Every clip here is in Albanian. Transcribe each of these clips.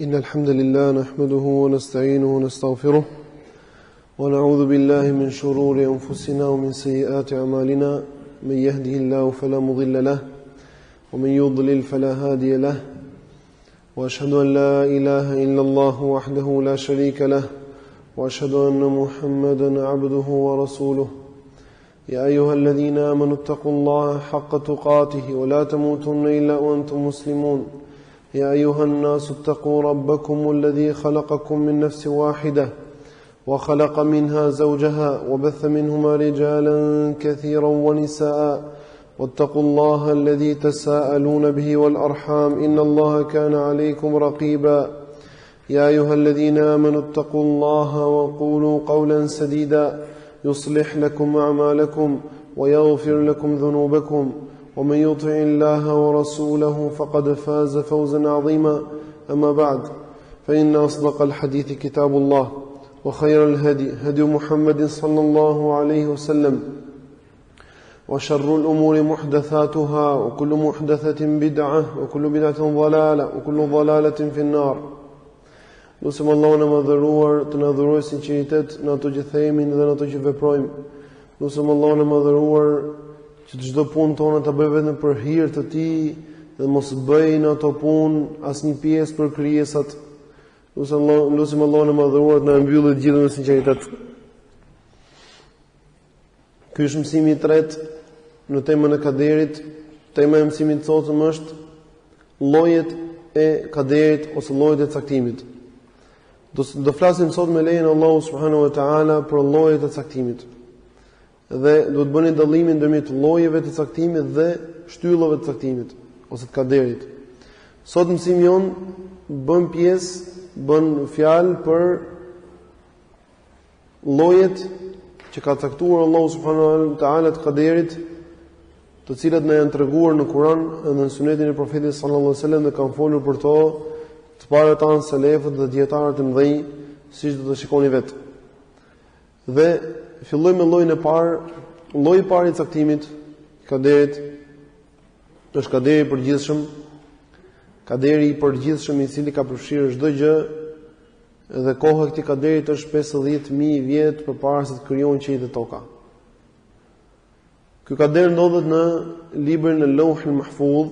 إن الحمد لله نحمده ونستعينه ونستغفره ونعوذ بالله من شرور أنفسنا ومن سيئات أعمالنا من يهده الله فلا مضل له ومن يضلل فلا هادي له وأشهد أن لا إله إلا الله وحده لا شريك له وأشهد أن محمدا عبده ورسوله يا أيها الذين آمنوا اتقوا الله حق تقاته ولا تموتن إلا وأنتم مسلمون يا أيها الناس اتقوا ربكم الذي خلقكم من نفس واحدة وخلق منها زوجها وبث منهما رجالا كثيرا ونساء واتقوا الله الذي تساءلون به والأرحام إن الله كان عليكم رقيبا يا أيها الذين آمنوا اتقوا الله وقولوا قولا سديدا يصلح لكم أعمالكم ويغفر لكم ذنوبكم ومن يطع الله ورسوله فقد فاز فوزا عظيما أما بعد فإن أصدق الحديث كتاب الله وخير الهدي هدي محمد صلى الله عليه وسلم وشر الأمور محدثاتها وكل محدثة بدعة وكل بدعة ضلالة وكل ضلالة في النار. Lusim Allahun e madhëruar të na dhurojë sinqeritet në ato që themi dhe në ato që veprojmë. Lusim Allahun e madhëruar që çdo punë tonë ta bëjë vetëm për hir të Tij dhe mos bëjë në ato punë asnjë pjesë për krijesat. Lusim Allahun e madhëruar të na mbyllë të gjithë me sinqeritet. Ky është mësimi i tretë në temën e Kaderit. Tema e mësimit të sotëm është llojet e Kaderit ose llojet e caktimit. Do flasim sot me lejen e Allahut subhanahu wa taala për llojet e caktimit. Dhe do të bëni dallimin ndërmjet llojeve të caktimit dhe shtyllave të caktimit ose të Kaderit. Sot mësimi jon bën fjalë për llojet që ka caktuar Allahu subhanahu wa taala të Kaderit, të cilat na janë treguar në Kur'an dhe në Sunetin e Profetit sallallahu alaihi wasallam dhe kanë folur për to të parët tanë selefët dhe dietarët e mëdhenj, siç do të shikoni vetë. Dhe fillojmë me llojin e parë. Lloji i parë i caktimit Kaderit është Kaderi i përgjithshëm. Kaderi i përgjithshëm i cili ka përfshirë çdo gjë dhe koha e këtij Kaderit është 50000 vjet përpara se të krijohen qiellit dhe toka. Ky Kader ndodhet në librin e Llojit Mahfuz,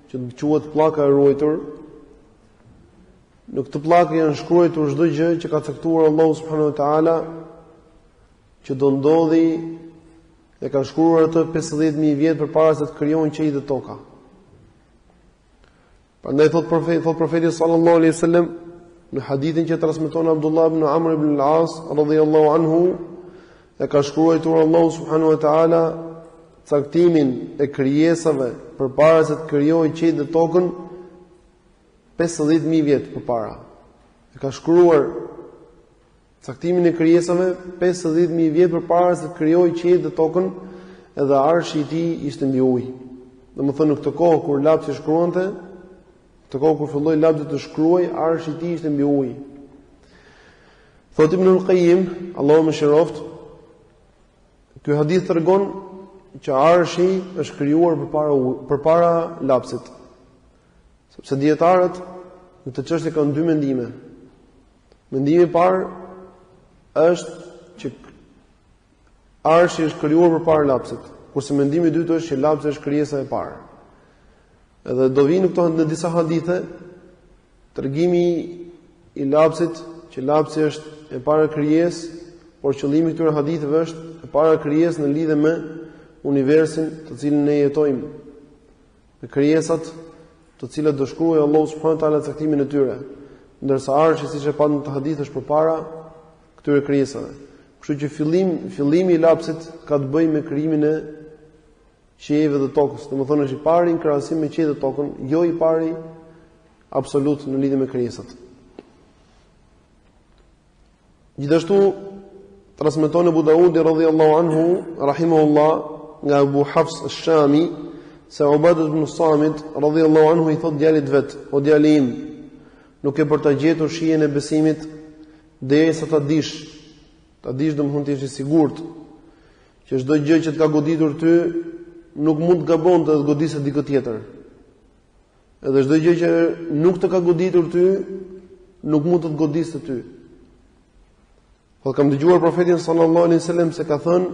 që quhet pllaka e ruajtur. Në këtë pllakë janë shkruar çdo gjë që ka caktuar Allahu subhanahu wa taala që do ndodhi, dhe ka shkruar atë 50000 vjet përpara se të krijohen qiellit dhe toka. Prandaj thot profeti sallallahu alaihi wasallam në hadithin që transmeton Abdullah ibn Amr ibn al-As radhiyallahu anhu, dhe ka shkruar Allahu subhanahu wa taala caktimin e krijesave përpara se të krijojë qiellin dhe tokën 50000 vjet përpara. E ka shkruar caktimin e krijesave 50000 vjet përpara se të krijojë qiellin dhe tokën, edhe arshi i Tij ishte mbi ujë. Domethënë në këtë kohë kur lapsi shkruante, këtë kohë kur filloi lapsi të shkruaj, arshi i Tij ishte mbi ujë. Thot Ibn al-Qayyim, Allahu më shëroft, ky hadith tregon që arshi është krijuar përpara lapsit. Sepse dietarët në këtë çështje kanë dy mendime. Mendimi i parë është që arshi është krijuar përpara lapsit, kurse mendimi i dytë është që lapsi është krijesa e parë. Edhe do vinë këto në disa hadithe tregimi i lapsit, që lapsi është e para krijesë, por qëllimi i këtyre haditheve është e para krijesë në lidhje me universin të cilin ne jetojmë, me krijesat të cilat do shkruajë Allahu subhanahu wa taala caktimin e tyre, ndërsa arshi siç e pamë në hadith është përpara këtyre krijesave. Kështu që fillimi i lapsit ka të bëjë me krijimin e qiellit dhe tokës. Domethënë është i pari në krahasim me qiellin dhe tokën, jo i pari absolut në lidhje me krijesat. Gjithashtu transmeton Abu Daudi radhiyallahu anhu rahimahullah nga Abu Hafs ash-Shami se Ubadah ibn Samit radhiyallahu anhu i thot djalit vet: "O djali im, nuk e për ta gjetur shijen e besimit derisa ta dish domethënë të jesh i sigurt që çdo gjë që të ka goditur ty nuk mund të gabonte të godisë dikë tjetër. Edhe çdo gjë që nuk të ka goditur ty nuk mund të godisë ty. Po kam dëgjuar profetin sallallahu alaihi wasallam se ka thënë,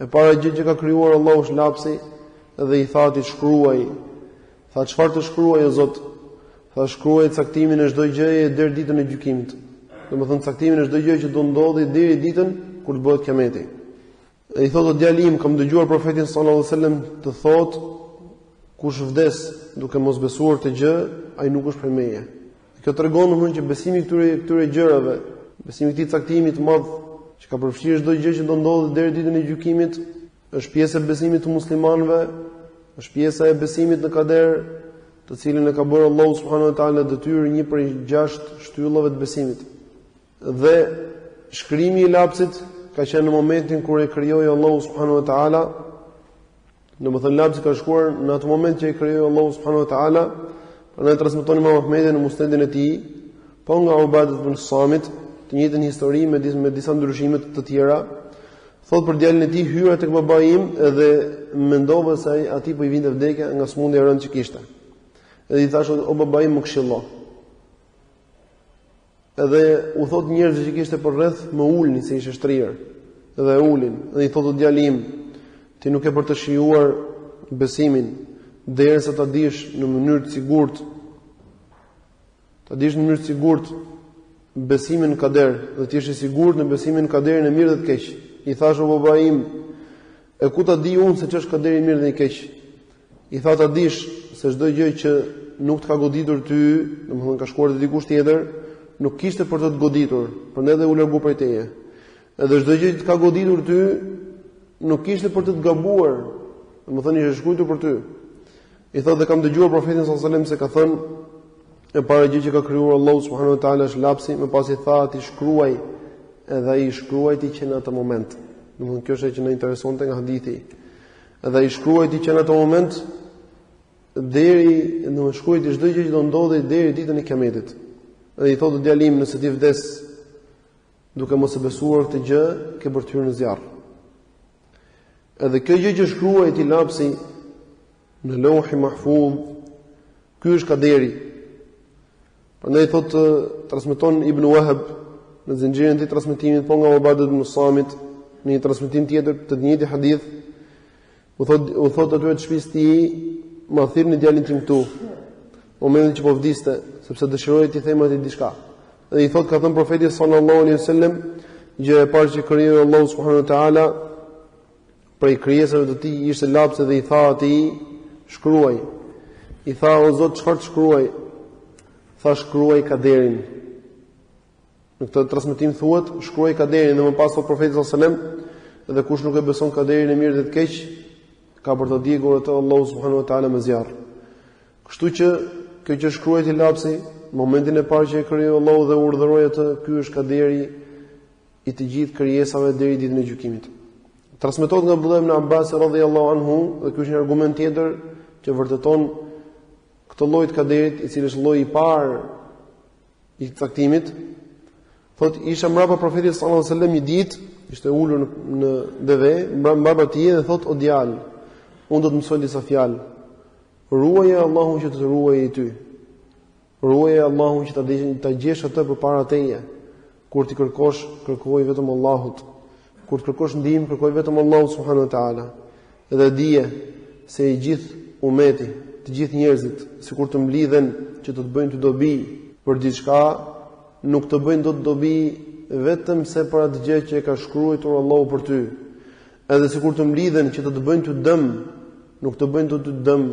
e para gjë që ka krijuar Allahu është lapsi, dhe i tha ti shkruaj. Tha çfarë të shkruaj o Zot? Tha shkruaj caktimin e çdo gjëje deri ditën e gjykimit. Domethënë caktimin e çdo gjë që do ndodhi deri ditën kur të bëhet kiameti. I thotë djali im, kam dëgjuar profetin sallallahu alaihi wasallam të thotë, kush vdes duke mos besuar të gjë, ai nuk është prej meje. Kjo tregon domthonjë që besimi këtyre gjërave, besimi i këtij caktimi të madh që ka përfshirë çdo gjë që do ndodhë deri ditën e gjykimit, është pjesë e besimit të muslimanëve, është pjesë e besimit në kader, të cilin e ka bërë Allahu subhanahu wa taala detyrë një prej 6 shtyllave të besimit. Dhe shkrimi i lapsit ka qenë në momentin kur e krijoi Allahu subhanahu wa taala. Domethënë lapsi ka shkuar në atë moment që e krijoi Allahu subhanahu wa taala. Prandaj transmeton Imam Ahmedi në musnedin e tij, po nga Ubadah ibn Samit, të njëjtën histori me disa ndryshime të tjera. Thot për djalin e tij, hyra tek babai im dhe mendova se ai aty po i vinte vdekja nga smundja e rëndë që kishte. Edhe i thash, o babai im, më këshillo. Edhe u thot njerëzve që kishte për rreth, më ulni se ishte shtrirë. Edhe ulin. Edhe i thotë djali im, ti nuk e për të shijuar besimin derisa ta dish në mënyrë të sigurt. Ta dish në mënyrë të sigurt besimin në kader, dhe ti je i sigurt në besimin në kaderin e mirë dhe të keq. I thash, o babai im, e ku ta di unë se ç'është kaderi i mirë dhe i keq? I tha, ta dish se çdo gjë që nuk të ka goditur ty, domethënë ka shkuar te dikush tjetër, nuk kishte për të goditur, prandaj dhe u largu prej teje. Edhe çdo gjë që të ka goditur ty, nuk kishte për të gabuar, domethënë ishte shkruar për ty. I thotë, dhe kam dëgjuar profetin sallallahu alajhi wasallam se ka thënë, e para gjë që ka krijuar Allahu subhanahu wa taala është lapsi, më pas i tha ti shkruaj, edhe ai shkruajti që në atë moment. Domethënë kjo është që na interesonte nga hadithi. Edhe ai shkruajti që në atë moment deri në shkruajti çdo gjë që do ndodhej deri ditën e kiametit. Edhe i thotë djalim, nëse ti vdes duke mos e besuar këtë gjë, ke bërë hyrë në zjarr. Edhe kjo gjë që shkruajti lapsi në Lauhi Mahfuz, ky është kaderi. Prandaj thotë transmeton Ibn Wahab në zinxhirin e transmetimit, po nga Ubadah ibn Samit, në një transmetim tjetër të njëjtit hadith, u thotë atyre të shtëpisë tij, ma thirrni djalin tim këtu. Momentin që po vdiste, sepse dëshiroi t'i them atë diçka. Dhe i thotë, ka thënë profeti sallallahu alaihi wasallam, gjë e parë që krijoi Allahu subhanahu wa taala prej krijesave të tij ishte lapsi, dhe i tha atij, shkruaj. I tha, o Zot, çfarë të shkruaj? Tha, shkruaj kaderin. Në këtë transmetim thuhet, shkruaj kaderin, dhe më pas thotë profeti sallallahu alaihi wasallam, dhe kush nuk e beson kaderin e mirë dhe të keq, ka për të djegur atë Allahu subhanahu wa taala me zjarr. Kështu që kjo që shkruajti lapsi, momentin e parë që e krijoi Allahu dhe urdhëroi atë, ky është kaderi i të gjithë krijesave deri ditën e gjykimit. Transmetohet nga Abdullah ibn Abbas radhiyallahu anhu, dhe ky është një argument tjetër që vërteton këtë lloj të kaderit, i cili është lloji i parë i caktimit. Thotë, isha mbrapa profetit sallallahu alaihi wasallam një ditë, ishte ulur në deve, mbrapa tij, dhe thotë, o djalë, unë do të mësoj disa fjalë. Ruaje Allahun që të ruajë ty. Ruaje Allahun që ta gjesh atë përpara teje. Kur ti kërkosh, kërkoj vetëm Allahut. Kur të kërkosh ndihmë, kërkoj vetëm Allahut subhanahu wa taala. Dhe dije se i gjithë umeti, të gjithë njerëzit, sikur të mblidhen që të bëjnë ty dobi për diçka, nuk të bëjnë dot dobi vetëm se për atë gjë që e ka shkruar Allahu për ty. Edhe sikur të mblidhen që të bëjnë ty dëm, nuk të bëjnë ty dëm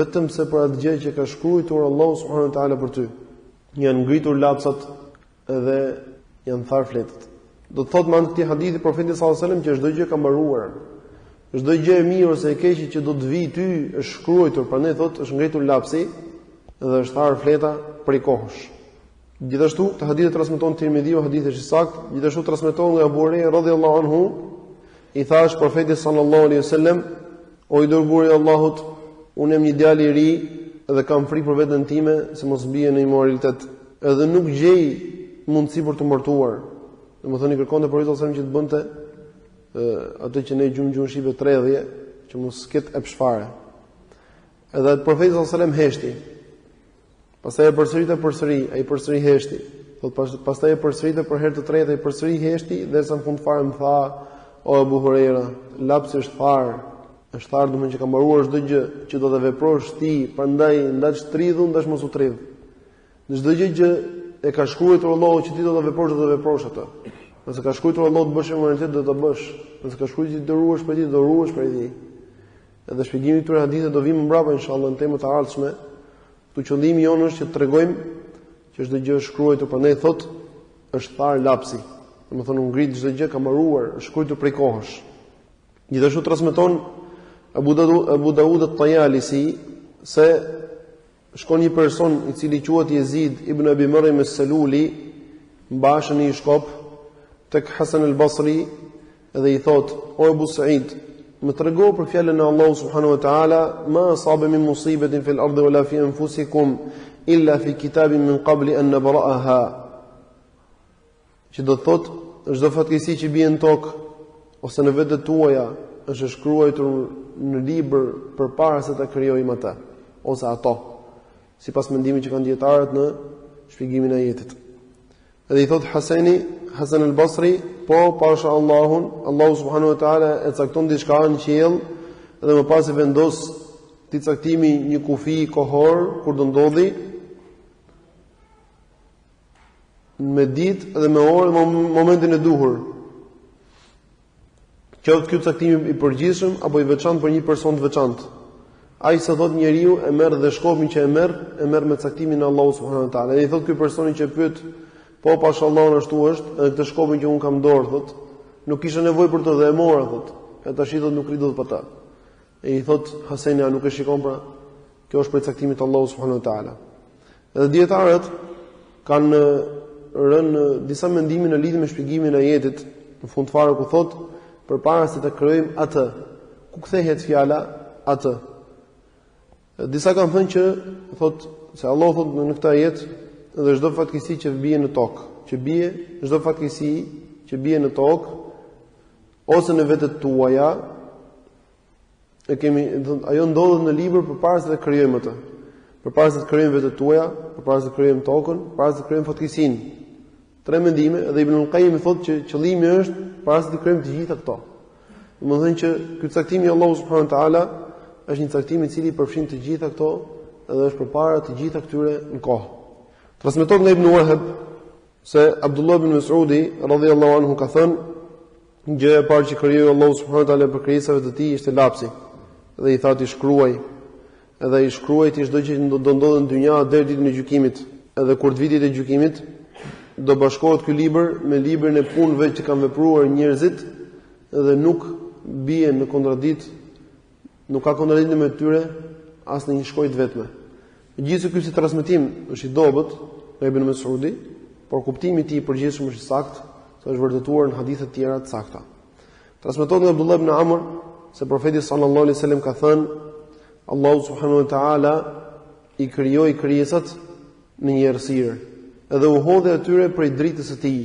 vetëm se për atë gjë që ka shkruar Allahu subhanahu wa taala për ty. Janë ngritur lapsat dhe janë tharë fletët. Do të thotë me anë të këtij hadithi profeti sallallahu alajhi wasallam që çdo gjë ka mbaruar. Çdo gjë e mirë ose e keqe që do të vijë ty është shkruar, prandaj thotë është ngritur lapsi dhe është tharë fleta prej kohësh. Gjithashtu, të hadithe transmeton Tirmidhiu, hadithi është i saktë, gjithashtu transmeton nga Abu Huraira radhiyallahu anhu, i thash profetit sallallahu alaihi wasallam, o i dërguari i Allahut, unë jam një djalë i ri dhe kam frikë për veten time se mos bie në immoralitet, edhe nuk gjej mundësi për të martuar. Domethënë kërkonte profetit sallallahu alaihi wasallam që të bënte atë që ne gjumë shive tredhje, që mos ketë epshfare. Edhe profeti sallallahu alaihi wasallam heshti. Pastaj e përsëri, ai përsëri heshti. Thot pastaj e përsëritë për herë të tretë, ai përsëri heshti, derisa në fund fare më tha: "O Abu Huraira, lapsi është tharë. Është tharë, domethënë që ka mbaruar çdo gjë që do të veprosh ti, prandaj ndaç tridhu, ndaç mos u tridh. Në çdo gjë që e ka shkruar Allahu që ti do ta veprosh, do ta veprosh atë. Nëse ka shkruar Allahu të bësh vërtet, do ta bësh. Nëse ka shkruar që të ruhesh për ti, do ruhesh për ti." Edhe shpjegimi i këtyre hadithe do vijmë mbrapa inshallah në temë të ardhshme. Tu qëllimi jonë është që të tregojmë që çdo gjë është shkruar, prandaj thotë është tharë lapsi. Domethënë u ngrit çdo gjë ka mbaruar, është shkruar prej kohësh. Gjithashtu transmeton Abu Daud at-Tayalisi se shkon një person i cili quhet Yazid ibn Abi Maryam as-Saluli mbashën në një shkop tek Hasan al-Basri dhe i thot: "O Abu Sa'id, më trego për fjalën e Allahut subhanahu wa ta'ala, ma asaba min musibatin fil ardi wala fi anfusikum illa fi kitabin min qabli an nabra'aha." Që do thot, çdo fatkeqësi që bie në tokë ose në vetët tuaja është shkruar në libër përpara se ta krijojmë atë ose ato, sipas mendimit që kanë dietarët në shpjegimin e ajetit. Edhe i thot Hasan al-Basri, po pasha Allahu subhanahu wa taala e cakton diçka në qiell dhe më pas e vendos ti caktimi një kufi kohor kur do ndodhi me ditë dhe me orë në momentin e duhur. Qoftë ky caktim i përgjithshëm apo i veçantë për një person të veçantë. Ai sa thot njeriu e merr dhe shkopin që e merr me caktimin e Allahut subhanahu wa taala. Ai thot ky personi që pyet, po pashallahu ashtu është, edhe këtë shkopin që un kam dorë thot, nuk kisha nevojë për të dhe e mora thot. E tash thot nuk ridot për ta. E i thot Hasani, nuk e shikon pra, kjo është për caktimin e Allahut subhanahu wa taala. Edhe dietarët kanë rënë disa mendime në lidhje me shpjegimin e ajetit, në fund fare ku thot përpara se të krijojmë atë. Ku kthehet fjala atë? Disa kanë thënë që thot se Allahu thot në këtë ajet dhe çdo fatkeqësi që bie në tokë, çdo fatkeqësi që bie në tokë ose në vetët tuaja, ajo ndodhet në libër përpara se të krijojmë atë. Përpara se të krijojmë vetët tuaja, përpara se të krijojmë tokën, përpara se të krijojmë fatkeqësinë. Tre mendime, dhe Ibn al-Qayyim thotë që qëllimi është para se të krijojmë të gjitha këto. Domethënë që ky caktim i Allahut subhanahu wa taala është një caktim i cili përfshin të gjitha këto dhe është përpara të gjitha këtyre në kohë. Transmetohet nga Ibn Wahab se Abdullah ibn Mas'udi radhiyallahu anhu ka thënë, gjëja e parë që krijoi Allahu subhanahu wa taala për krijesave të tij ishte lapsi. Dhe i tha ti shkruaj. Edhe i shkruaj ti çdo gjë që do ndodhë në dynja deri ditën e gjykimit. Edhe kur të vitit e gjykimit do bashkohet ky libër me librin e punëve që kanë vepruar njerëzit dhe nuk bie në kontradikt, nuk ka kontradikt me tyre as në një shkojtë vetme. Gjithsesi ky si transmetim është i dobët nga Ibn Mas'udi, por kuptimi i tij i përgjithshëm është i saktë, se është vërtetuar në hadithe të tjera të sakta. Transmetohet nga Abdullah ibn Amr se profeti sallallahu alaihi wasallam ka thënë, Allahu subhanahu wa taala i krijoi krijesat në një errësirë edhe u hodhi atyre prej dritës së tij.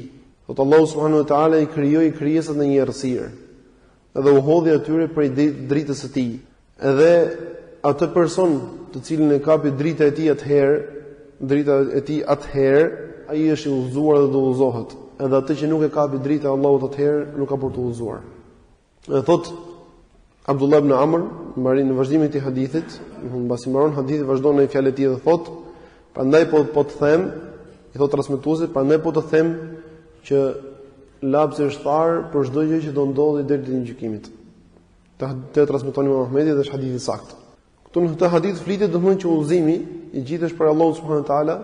Thot Allahu subhanahu wa taala i krijoi krijesat në një errësirë edhe u hodhi atyre prej dritës së tij. Edhe atë person të cilin e kapi drita e tij atëherë, ai është i udhëzuar dhe do udhëzohet. Edhe atë që nuk e kapi drita e Allahut atëherë nuk ka për të udhëzuar. Dhe thot Abdullah ibn Amr, në vazhdimin e këtij hadithit, mbasi mbaron hadithi, vazhdon në fjalët e tij dhe thot, prandaj po të them, i thot transmetuesi, prandaj po të them që lapsi është tharë për çdo gjë që do ndodhi deri ditën e gjykimit. Të transmeton Imam Ahmedi dhe është hadith i saktë. Këtu në këtë hadith flitet domthonjë që udhëzimi i gjithë është për Allahun subhanahu wa taala,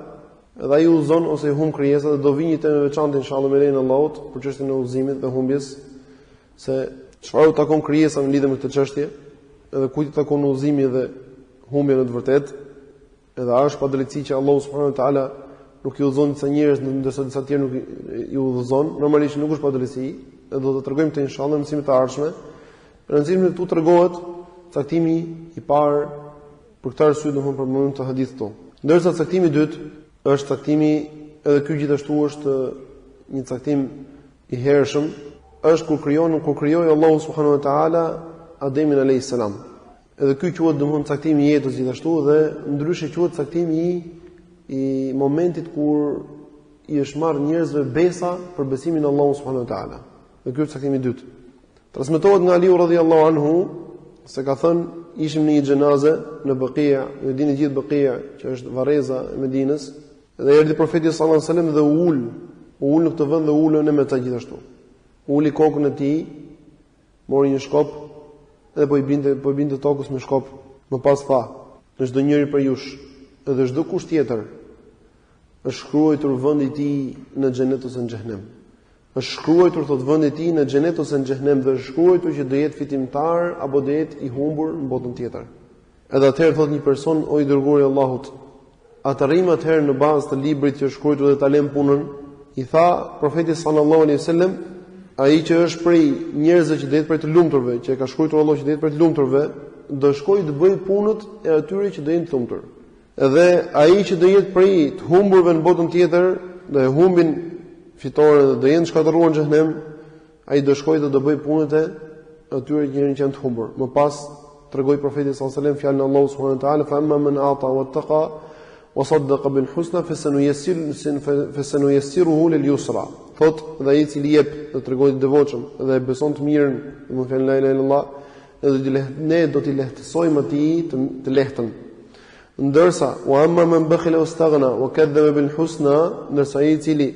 dhe ai udhëzon ose i humb krijesat dhe do vinë një temë e veçantë inshallah me lejen e Allahut për çështjen e udhëzimit dhe humbjes, se çfarë u takon krijesave në lidhje me këtë çështje, edhe kujt i takon udhëzimi dhe humbja në të vërtetë, edhe është pa drejtësi që Allahu subhanahu wa taala nuk i udhëzon disa njerëz ndërsa disa tjerë nuk i udhëzon. Normalisht nuk është pa drejtësi, dhe do të tregojmë këtë inshallah në mësimet e ardhshme. Rëndësishme këtu tregohet caktimi i parë për këtë arsye domthonë për momentin të hadithit këtu. Ndërsa caktimi i dytë është caktimi, edhe ky gjithashtu është një caktim i hershëm, është kur krijoi Allahu subhanahu wa taala Ademin alayhis salam. Edhe ky quhet domthonë caktimi i jetës gjithashtu dhe ndryshe quhet caktimi i momentit kur i është marrë njerëzve besa për besimin në Allahun subhanahu wa taala. Dhe ky është caktimi i dytë. Transmetohet nga Aliu radhiyallahu anhu se ka thënë ishim në një xhenaze në Baqia, ju dini gjithë Baqia, që është varreza e Medinës, dhe erdhi profeti sallallahu alajhi wasallam dhe u ul në këtë vend dhe ulën me ta gjithashtu. Uli kokën e tij, mori një shkop dhe po i binte tokës me shkop. Më pas tha, në çdo njëri për jush, edhe çdo kusht tjetër, është shkruar vendi i tij në xhenet ose në xhenem. Është shkruar thot vendi i tij në xhenet ose në xhenem dhe është shkruar që do jetë fitimtar apo do jetë i humbur në botën tjetër. Edhe atëherë thot një person, o i dërguari i Allahut, atërrim atëherë në bazë të librit që është shkruar dhe ta lëm punën. I tha profeti sallallahu alaihi wasallam, ai që është prej njerëzve që do jetë prej të lumturve, që e ka shkruar Allahu që do jetë prej të lumturve, do shkojë të bëjë punët e atyre që do jenë të lumtur. Edhe ai që do jetë prej të humburve në botën tjetër, do e humbin fitore dhe do jenë shkatërruar në xhenem, ai do shkojë dhe do bëjë punët e atyre që janë të humbur. Më pas tregoi profeti sallallahu alaihi wasallam fjalën e Allahut subhanahu wa taala, fa amma man ata wattaqa wa saddaqa bil husna fasanuyassiruhu lil yusra. Thot dhe ai i cili jep dhe tregoi të devotshëm dhe beson të mirën, do të thënë la ilaha illallah, edhe ne do t'i lehtësojmë atij të lehtën. Ndërsa wa amma man bakhila wastaghna wa kadhaba bil husna, ndërsa ai i cili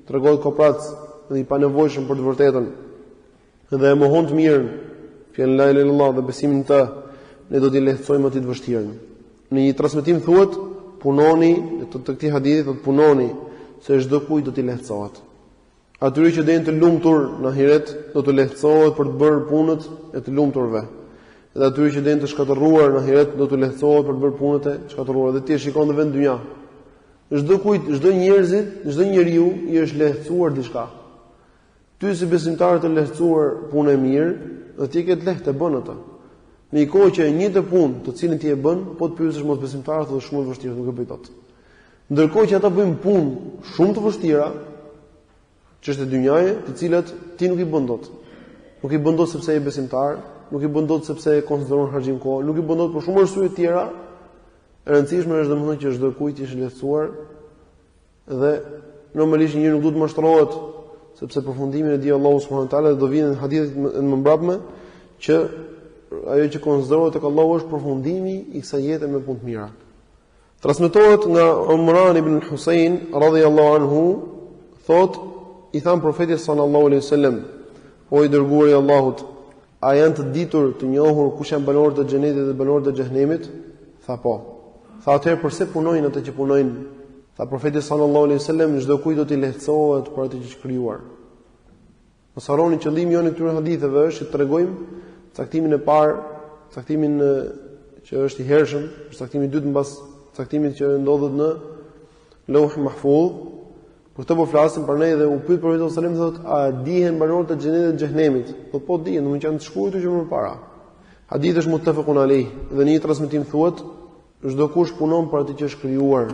tregoi koprac dhe i panevojshëm për të vërtetën dhe e mohon të mirën, fjalën la ilaha illallah dhe besimin në të, ne do t'i lehtësojmë atij të vështirën. Në një transmetim thuhet, punoni, të këtij hadithi thotë punoni, se çdo kujt do t'i lehtësohet. Atyre që do jenë të lumtur në ahiret do të lehtësohet për të bërë punët e të lumturve. Dhe atyre që do jenë të shkatërruar në ahiret do të lehtësohet për të bërë punët e shkatërruara. Dhe ti e shikon në vend dynja. Çdo kujt, çdo njeriu i është lehtësuar diçka. Ty si besimtar të lehtësuar punë e mirë, dhe ti ke të lehtë të bën atë. Në një kohë që e njëjtë punë, të cilën ti e bën, po të pyesësh mos besimtarët, thotë shumë e vështirë, nuk e bëj dot. Ndërkohë që ata bëjnë punë shumë të vështira, çështë dynjaje, të cilat ti nuk i bën dot. Nuk i bën dot sepse je besimtar, nuk i bën dot sepse e konsideron harxhim kohë, nuk i bën dot për shumë arsye të tjera. E rëndësishme është domethënë që çdo kujt ishte lehtësuar dhe normalisht njëri nuk duhet të mashtrohet, sepse përfundimin e di Allahu subhanahu wa taala do vinë në hadithet më mbrapme që ajo që konsiderohet tek Allahu është përfundimi i kësaj jete me punë të mira. Transmetohet nga Umran ibn Husayn radhiyallahu anhu, thotë i than profetit sallallahu alaihi wasallam, o i dërguari i Allahut, a janë të ditur, të njohur kush janë banorët e xhenetit dhe banorët e xhenemit? Tha po. Tha atëherë pse punojnë ata që punojnë? Tha profeti sallallahu alaihi wasallam, çdo kujt do t'i lehtësohet për atë që është krijuar. Mos harroni qëllimi jonë këtyre haditheve është që tregojmë caktimin e parë, caktimin që është i hershëm, caktimi i dytë mbas caktimit që ndodhet në Lauh Mahfuz. Për këtë po flasim për ne dhe u pyet profeti sallallahu alaihi wasallam, thotë, a dihen banorët e xhenetit dhe xhenemit? Po dihen, domethënë që janë të shkruar që më parë. Hadithi është muttafaqun alayh dhe në një transmetim thuhet, çdo kush punon për atë që është krijuar.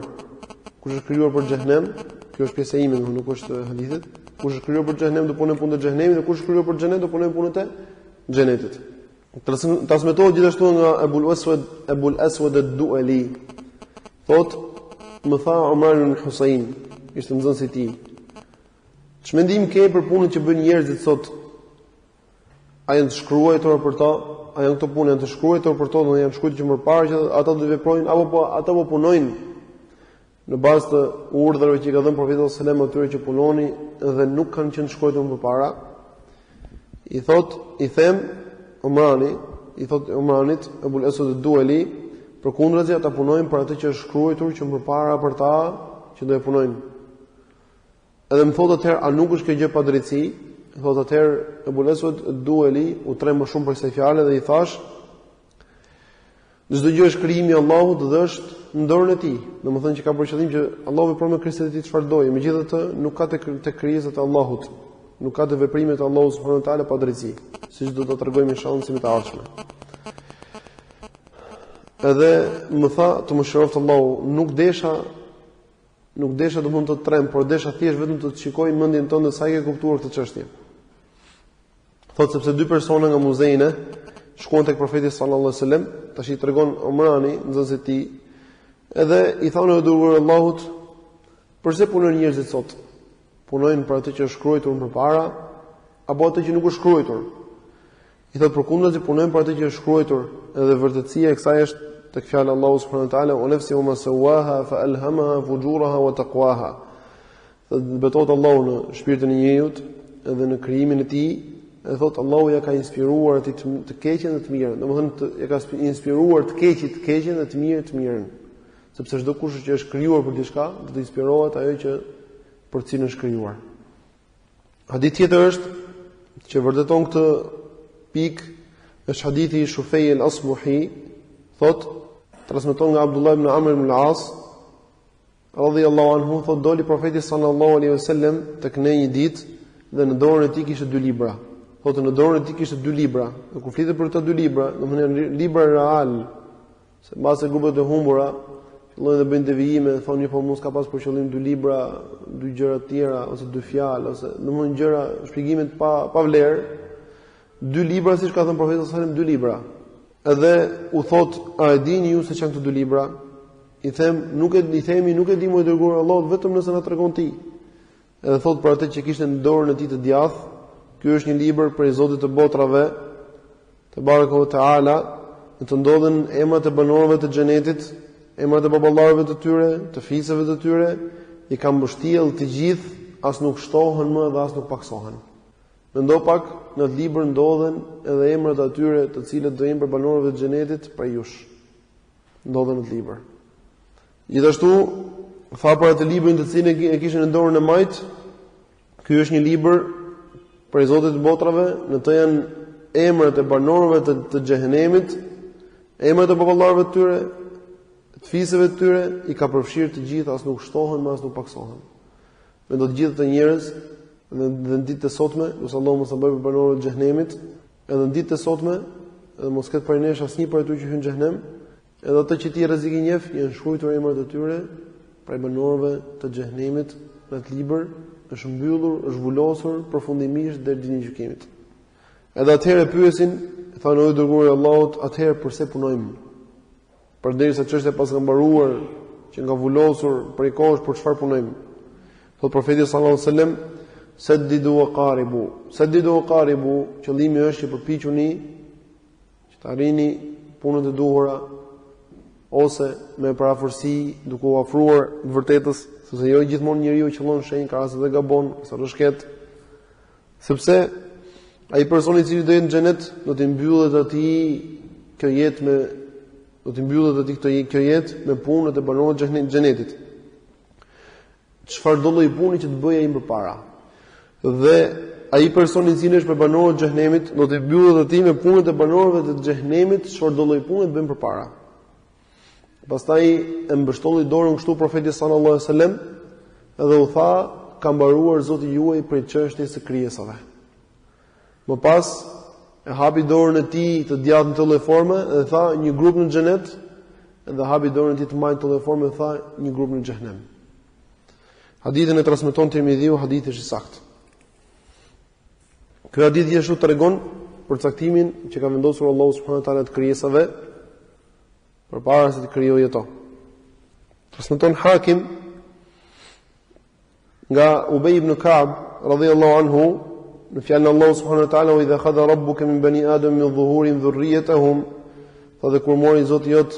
Kush është krijuar për xhenem, kjo është pjesa ime, nuk është hadithit. Kush është krijuar për xhenem do punon punën e xhenemit dhe kush është krijuar për xhenet do punon punën e xhenetit. Transmetohet gjithashtu nga Abul Aswad ad-Du'ali. Thotë, më tha Umar ibn Husayn, ishte nxënësi i tij. Ç'mendim ke për punën që bëjnë njerëzit sot? A janë të shkruar për to? A janë këto punë janë të shkruar për to, do janë shkruar që më parë që ata do të veprojnë apo ata po punojnë në bazë të urdhërave që i ka dhënë profeti sallallahu alajhi wasallam atyre që punoni dhe nuk kanë qenë të shkruar më parë? I thotë, i them Umrani, i thotë Umranit Abul Aswad ad-Du'ali, përkundrazi ata punojnë për atë që është shkruar që më parë për ta që do e punojnë. Edhe më thotë atëherë, a nuk është kjo gjë pa drejtësi? Thotë atëherë Abul Aswad ad-Du'ali u trem më shumë për kësaj fjale dhe i thash, çdo gjë është krijimi i Allahut dhe është në dorën e tij. Domethënë që ka për qëllim që Allahu vepron me krijesat e tij çfarë dojë, megjithatë nuk ka tek krijesat e Allahut, nuk ka të veprimet e Allahut subhanuhu teala pa drejtësi, siç do ta tregojmë inshallah në të ardhshme. Edhe më tha, të më shëroft Allahu, nuk desha domethënë të trem, por desha thjesht vetëm të shikoj mendjen tënde sa i ke kuptuar këtë çështje. Thotë sepse dy persona nga muzeine shkuan tek profeti sallallahu alajhi wasallam, tash i tregon Umrani nxënësit e tij, Edhe i thonë e dërguar Allahut, përse punojnë njerëzit sot? Punojnë për atë që është shkruar përpara apo atë që nuk është shkruar? I thotë përkundazi punojnë për atë që është shkruar, edhe vërtetësia e kësaj është tek fjala Allahu subhanahu wa taala, "Wa nafsi wa ma sawaha fa alhamaha fujuraha wa taqwaha." Betohet Allahu në shpirtin e njeriu edhe në krijimin e tij, e thotë Allahu ja ka inspiruar atë të keqen dhe të mirën. Domethënë ja ka inspiruar të keqen dhe të mirën. Sepse çdo kush që është krijuar për diçka, do të inspirohet ajo që për cilën është krijuar. Hadith tjetër është që vërteton këtë pikë, është hadithi i Shufej al-Asbuhi, thotë, transmeton nga Abdullah ibn Amr ibn al-As, radhiyallahu anhu, thotë doli profeti sallallahu alaihi wasallam tek ne një ditë dhe në dorën e tij kishte 2 libra. Thotë në dorën e tij kishte 2 libra. Dhe kur flitet për këto 2 libra, domethënë libra real, se mbase grupet e humbura fillojnë të bëjnë devijime, thonë po mos ka pas për qëllim 2 libra, 2 gjëra të tjera ose 2 fjalë ose domethënë gjëra, shpjegime pa vlerë. 2 libra, siç ka thënë profeti sallallahu alaihi wasallam, 2 libra. Edhe u thot, a e dini ju se çan këto 2 libra? I themi nuk e di më i dërguar Allahu, vetëm nëse na tregon ti. Edhe thot për atë që kishte në dorën e tij të djathtë, ky është një libër për Zotin të botrave, te barekuhu teala, në të ndodhen emrat e banorëve të xhenetit, emrat e baballarëve të tyre, të fisëve të tyre, i ka mbështjell të gjithë, as nuk shtohen më dhe as nuk paksohen. Mendo pak, në atë libër ndodhen edhe emrat e atyre të cilët do jenë për banorëve të xhenetit për jush. Ndodhen në atë libër. Gjithashtu, tha për atë librin të cilin e kishin në dorën e majt, ky është një libër për Zotin të botrave, në të janë emrat e banorëve të xhehenemit, emrat e baballarëve të tyre, të fisëve të tyre, i ka përfshirë të gjithë, as nuk shtohen, as nuk paksohen. Mendo të gjithë të njerëz dhe në ditët e sotme, ose Allahu mos e bëjë për banorët e xhehenemit, edhe në ditët e sotme, edhe mos ketë prej nesh asnjë prej tyre që hyn në xhehenem, edhe ato që ti rrezik i njeh, janë shkruar emrat e tyre prej banorëve të xhehenemit në atë libër, është mbyllur, është zbulosur përfundimisht deri në ditën e gjykimit. Edhe atëherë pyesin, thonë o dërguari i Allahut, atëherë pse punojmë? Përderisa çështja pas ka mbaruar, që nga vulosur prej kohësh për çfarë punojmë? Thot profeti sallallahu alajhi wasallam, saddidu wa qaribu. Saddidu wa qaribu, qëllimi është që përpiquni që të arrini punët e duhura ose me parafërsi duke u afruar të vërtetës, sepse jo gjithmonë njeriu qëllon shenjë, ka raste dhe gabon, ose rrëshket. Sepse ai personi i cili do jetë në xhenet do të mbyllet atij kjo jetë me punët e banorëve të xhenetit. Çfarë do lloj puni që të bëjë ai më parë. Dhe ai personi i cili është për banorët e xhenemit do të mbyllet atij me punët e banorëve të xhenemit, çfarë do lloj puni të bëjmë përpara. Pastaj e mbështolli dorën kështu profeti sallallahu alajhi wasallam dhe u tha, ka mbaruar Zoti juaj për çështjes së krijesave. Më pas e hapi dorën e tij të djathtë në të lloj forme dhe tha një grup në xhenet, dhe hapi dorën e tij të majtë në të lloj forme dhe tha një grup në xhenem. Hadithin e transmeton Tirmidhiu, hadithi është i saktë. Ky hadith gjithashtu tregon për caktimin që ka vendosur Allahu subhanahu wa taala të krijesave përpara se të krijojë ato. Transmeton Hakim nga Ubay ibn Ka'b radhiyallahu anhu në fjalën e Allahu subhanahu wa taala, "Wa idha khadha rabbuka min bani adam min dhuhurin dhurriyyatahum", fa dhe kur mori Zoti jot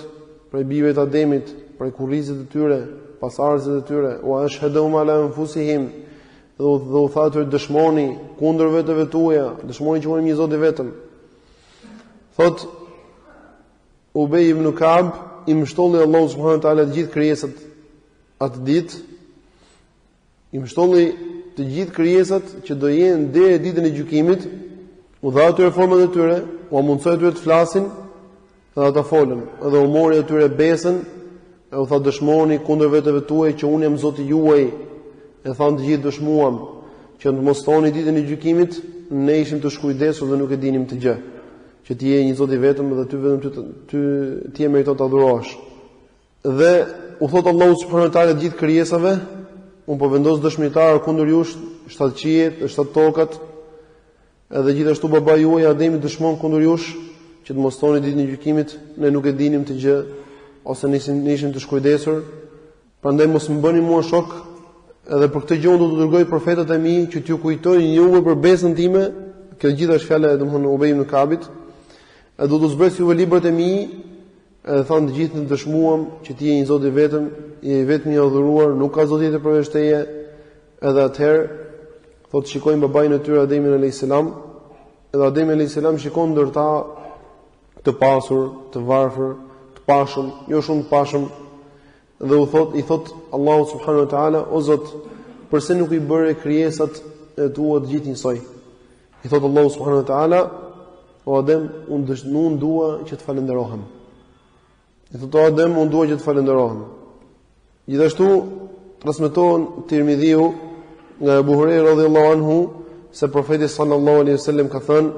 prej bijve të Ademit, prej kurrizit të tyre, pasardhësit të tyre, wa ashhadahum ala anfusihim, dhe u tha atyre dëshmoni kundër vetëve tuaja, dëshmoni që unë një Zot i vetëm. Thot Ubay ibn Ka'b, i mbështolli Allahu subhanahu wa taala të gjithë krijesat atë ditë, i mbështolli të gjithë krijesat që do jenë deri ditën e gjykimit, u dha atyre format e tyre, u mundsoi atyre të flasin dhe ata folën, edhe u mori atyre besën, e u tha dëshmoni kundër vetëve tuaj që unë jam Zoti juaj. E thanë të gjithë dëshmuam që të mos thoni ditën e gjykimit, ne ishim të shkujdesur dhe nuk e dinim të gjë, që ti je një Zot i vetëm dhe ty vetëm ti e meriton të adhurohesh. Dhe u thot Allahu subhanahu wa taala gjithë krijesave, unë po vendos dëshmitar kundër jush, 7 qiejt, 7 tokat, edhe gjithashtu baba juaj Ademi dëshmon kundër jush që të mos thoni ditën e gjykimit, ne nuk e dinim të gjë, ose nishin të shkujdesur. Prandaj mos më bëni mua shok, edhe për këtë gjë unë do të dërgoj profetët e mi që t'ju kujtojnë juve për besën time. Kjo gjithë është fjala e domthonë Ubej ibn Kabit. E do të zbres juve librat e mi, edhe thonë të gjithë në dëshmuam që ti je një Zot i vetëm, je vetëm i adhuruar, nuk ka Zot tjetër përveç teje. Edhe atëherë thotë shikojnë babain e tyre Ademin alayhis salam, edhe Ademi alayhis salam shikon ndër ta të pasur, të varfër, të pashëm, jo shumë të pashëm, dhe i thot Allahu subhanahu wa taala, o Zot, pse nuk I bëre krijesat e tua të gjithë njësoj? I thot Allahu subhanahu wa taala, o Adem, unë dua që të falenderohem. I thot o Adem, unë dua që të falenderohem. Gjithashtu transmetohen Tirmidhiu nga Abu Huraira radhiyallahu anhu se profeti sallallahu alaihi wasallam ka thënë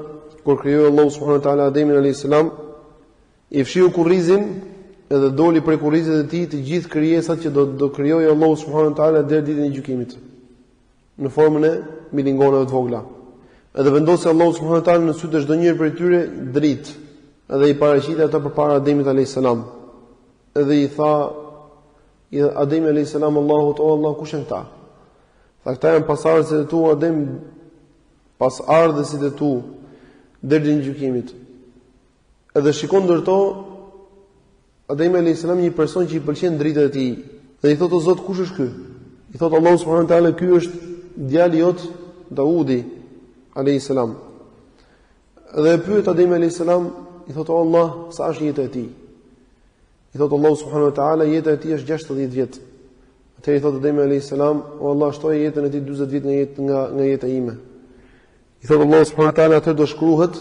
kur krijoi Allahu subhanahu wa taala Ademin alayhis salam, I fshiu kurrizin edhe doli prej kurrizit të tij të gjithë krijesat që do krijojë Allahu subhanahu wa taala deri ditën e gjykimit në formën e milingonave të vogla. Edhe vendosi Allahu subhanahu wa taala në sy të çdo njëri prej tyre dritë, edhe I paraqiti ata përpara Ademit alayhis salam. Edhe I tha Ademi alayhis salam Allahut, o Allah, kush janë këta? Tha, këta janë pasardhësit e tu, Adem, pasardhësit e tu deri ditën e gjykimit. Edhe shikon ndërto Ademi alayhis salam një person që I pëlqen dritët e tij. Dhe I thotë o Zot, kush është ky? I thotë Allahu subhanahu wa taala, ky është djali jot Daudi alayhis salam. Dhe e pyet Ademi alayhis salam, I thotë o Allah, sa është jeta e tij? I thotë Allahu subhanahu wa taala, jeta e tij është 60 vjet. Atëherë I thotë Ademi alayhis salam, o Allah, shtoje jetën e tij 40 vjet nga jeta ime. I thotë Allahu subhanahu wa taala, atë do shkruhet,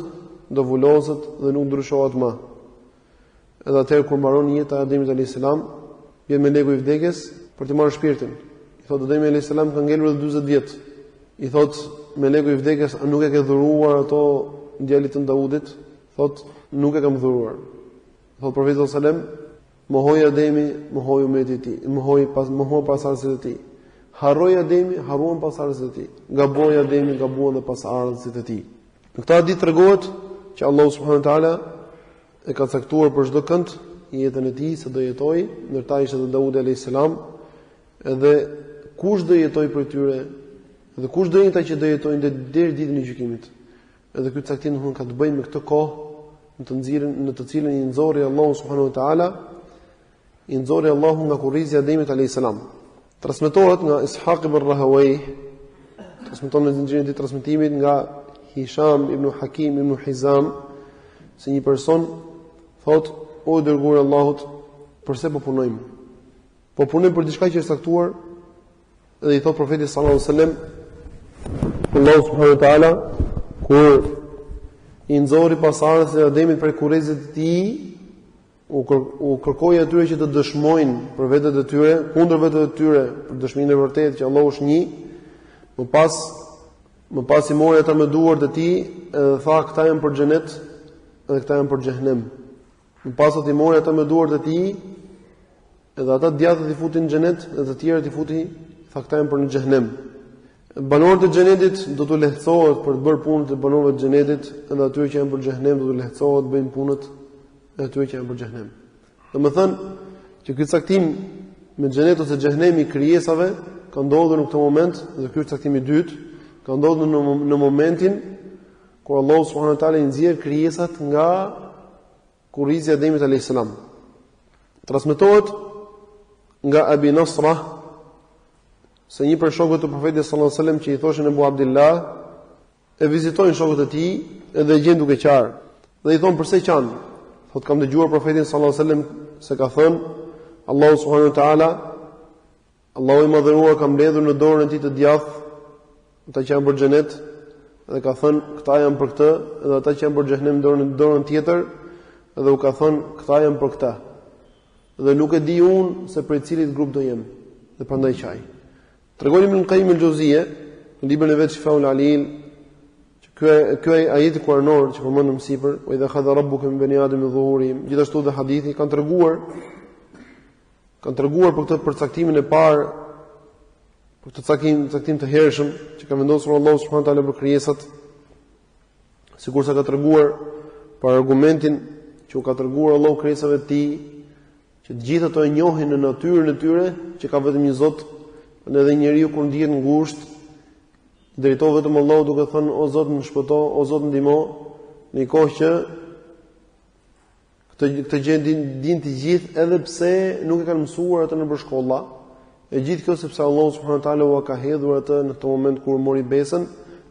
do vulozet dhe nuk ndryshohet më. Edhe atëherë kur mbaron jeta e Ademit alayhis salam, vjen meleku I vdekjes për të marrë shpirtin. I thotë Ademi alayhis salam ka ngelur 40 vjet. I thotë meleku I vdekjes, a nuk e ke dhuruar ato djalit të Daudit? Thotë nuk e kam dhuruar. Thotë profeti sallallahu alajhi wasallam, mohoi Ademi, mohoi ummeti I tij, mohoi pasardhësit e tij. Harroi Ademi, harruan pasardhësit e tij. Gaboi Ademi, gabuan dhe pasardhësit e tij. Në këtë hadith tregohet që Allahu subhanahu wa taala e ka caktuar për çdo kënd jetën e tij se do jetojë, ndërta ishte edhe Daudi alayhis salam, edhe kush do jetojë për tyre, dhe kush do jetojë që do jetojnë deri ditën e gjykimit. Edhe ky caktim domthon ka të bëjë me këtë kohë në të cilën I nxorri Allahu subhanahu wa taala, I nxorri Allahu nga kurrizi I Ademit alayhis salam. Transmetohet nga Ishaq ibn Rahawayh, transmeton në zinxhirin e transmetimit nga Hisham ibn Hakim ibn Hizam, se një person thot, o dërguar I Allahut, pse po punojmë? Po punojmë për diçka që është caktuar, dhe I thot profeti sallallahu alajhi wasallam, Allahu subhanahu wa taala kur I nxorri pasardhësit e Ademit prej kurrizit të tij, u kërkoi atyre që të dëshmojnë për vetët e tyre, kundër vetëve të tyre, për dëshminë e vërtetë që Allahu është një. Më pas I mori ata me duart e tij, edhe tha, këta janë për xhenet, edhe këta janë për xhehenem. Më pas I mori ata me duart e tij, edhe ata djatët I futin në xhenet, edhe të tjerët I futi, tha, këta janë për në xhehenem. Banorët e xhenetit do të lehtësohet për të bërë punët e banorëve të xhenetit, edhe atyre që janë për xhehenem do të lehtësohet bëjnë punët e atyre që janë për xhehenem. Domethënë që ky caktim me xhenet ose xhehenemi krijesave ka ndodhur në këtë moment, dhe ky është caktimi I dytë, ka ndodhur në momentin kur Allahu subhanahu wa taala I nxjerr krijesat nga kurrizi I Ademit alayhis salam. Transmetohet nga Abi Nasra se një për shokët të profetit sallallahu alajhi wasallam që I thoshin Abu Abdullah e vizitojnë shokët e tij edhe gjen duke qarë. Dhe I thon pse qan? Thotë kam dëgjuar profetin sallallahu alajhi wasallam se ka thënë Allahu subhanahu wa taala, Allahu I madhëruar ka mbledhur në dorën e tij të djathtë ata që janë për xhenet, dhe ka thënë këta janë për këtë, edhe ata që janë për xhenem në dorën tjetër, dhe u ka thënë këta janë për këtë. Dhe nuk e di unë se për cilit grup do jem, dhe prandaj qaj. Tregon Ibn Qayyim al-Juzeyy në librin e vet Shifaul Alil, që ky ajeti kuranor që përmendëm sipër, wa idha khadha rabbuka min bani adami dhuhurihim, gjithashtu dhe hadithi kanë treguar për këtë përcaktimin e parë, për këtë caktim të hershëm që ka vendosur Allahu subhanahu wa taala për krijesat, sikurse ka treguar për argumentin që u ka treguar Allahu krijesave të tij që të gjithë ato e njohin në natyrën e tyre që ka vetëm një Zot, edhe njeriu kur ndihet ngushtë, drejtohet vetëm Allahut duke thënë o Zot më shpëto, o Zot më ndihmo, në kohë që këtë gjë din të gjithë edhe pse nuk e kanë mësuar atë në shkolla. E gjithë kjo sepse Allahu subhanahu wa taala u ka hedhur atë në këtë moment kur mori besën,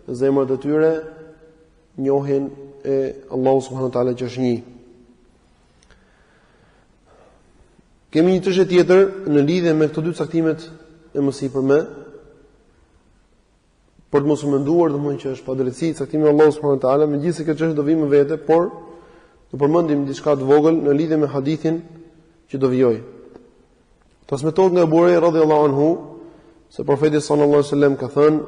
zemrat e tyre njohin e Allahu subhanahu wa taala që është një. Kemi një çështje tjetër në lidhje me këto dy caktimet e mësipërme, për të mos u menduar domthonjë që është padrejtësi caktimi i Allahut subhanahu wa taala, megjithëse kjo çështje do vi më vete, por do përmendim diçka të vogël në lidhje me hadithin që do vijoj. Transmetohet nga Buhari radhiyallahu anhu se profeti sallallahu alaihi wasallam ka thënë: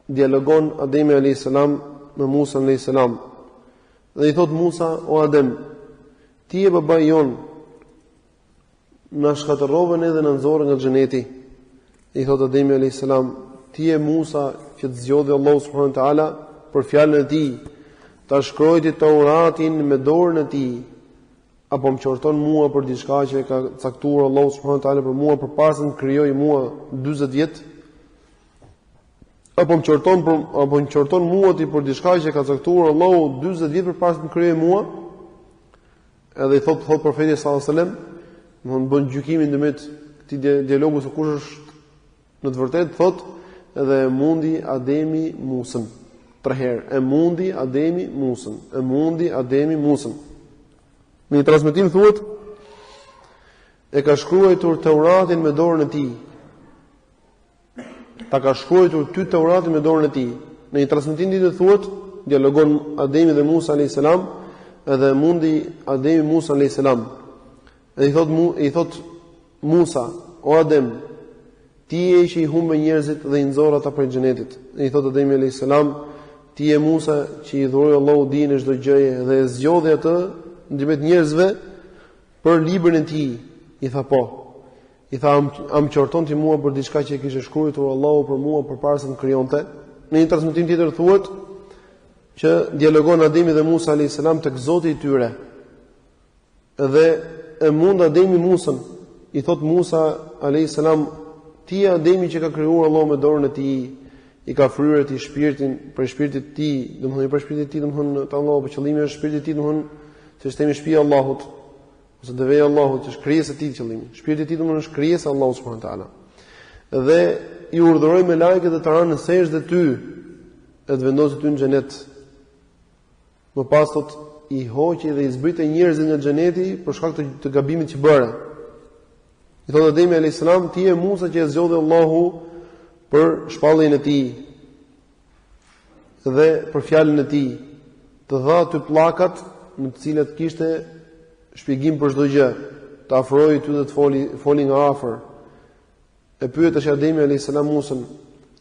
dialogon Ademi alayhis salam me Musa alayhis salam. Dhe i thot Musa: o Adem, ti e babai jon na shkatërrove ne dhe na nxorre nga xheneti. I thot Ademi alayhis salam: ti e Musa që të zgjodhi Allahu subhanahu wa taala për fjalën e tij, ta shkruajti Tauratin me dorën e tij, apo më qorton mua për diçka që e ka caktuar Allahu subhanahu wa taala për mua përpara se të krijoj mua 40 vjet? Apo më qorton mua ti për diçka që e ka caktuar Allahu 40 vjet përpara se të krijoj mua? Edhe i thot profeti sallallahu alajhi wasallam, do bën gjykimin ndërmjet këtij dialogu se kush është në të vërtetë, thot edhe e mundi Ademi Musën. 3 herë, e mundi Ademi Musën, e mundi Ademi Musën. Në një transmetim thuhet e ka shkruar Tauratin me dorën e tij. Ta ka shkruar ty Tauratin me dorën e tij. Në një transmetim tjetër thuhet dialogon Ademi dhe Musa alayhis salam, edhe mundi Ademi Musa alayhis salam. Edhe i thot Musa: o Adem, ti je që i humbe njerëzit dhe i nxorr ata prej xhenetit. Dhe i thot Ademi alayhis salam: ti je Musa që i dhuroi Allahu dinë çdo gjëje dhe e zgjodhi atë ndërmjet njerëzve për librin e tij. I tha po. I tha am qorton ti mua për diçka që e kishte shkruar Allahu për mua përpara se të krijonte. Në një transmetim tjetër thuhet që dialogon Ademi dhe Musa alayhis salam tek Zoti i tyre. Dhe e mund Ademi Musën. I thot Musa alayhis salam: ti Ademi që ka krijuar Allahu me dorën e tij, i ka fryrë ti shpirtin për shpirtit të tij, domethënë për shpirtin e tij, domethënë te Allahu, për qëllimin e shpirtit të tij, domethënë se shtemi shtëpia e Allahut ose deveja e Allahut, që është krijesa e tij qëllimi. Shpirti i tij domethënë është krijesa e Allahut subhanahu wa taala. Dhe i urdhëroi me lajket të ranë në sejdë ty, e të vendosë ty në xhenet. Më pas thot i hoqi dhe i zbriti njerëzit nga xheneti për shkak të gabimit që bëre. I thotë Ademi alayhis salam: ti je Musa që e zgjodhi Allahu për shpalljen e tij dhe për fjalën e tij, të dha aty pllakat në të cilat kishte shpjegim për çdo gjë, të afroi ty dhe të foli nga afër. E pyet tash Ademi alayhis salam Musën: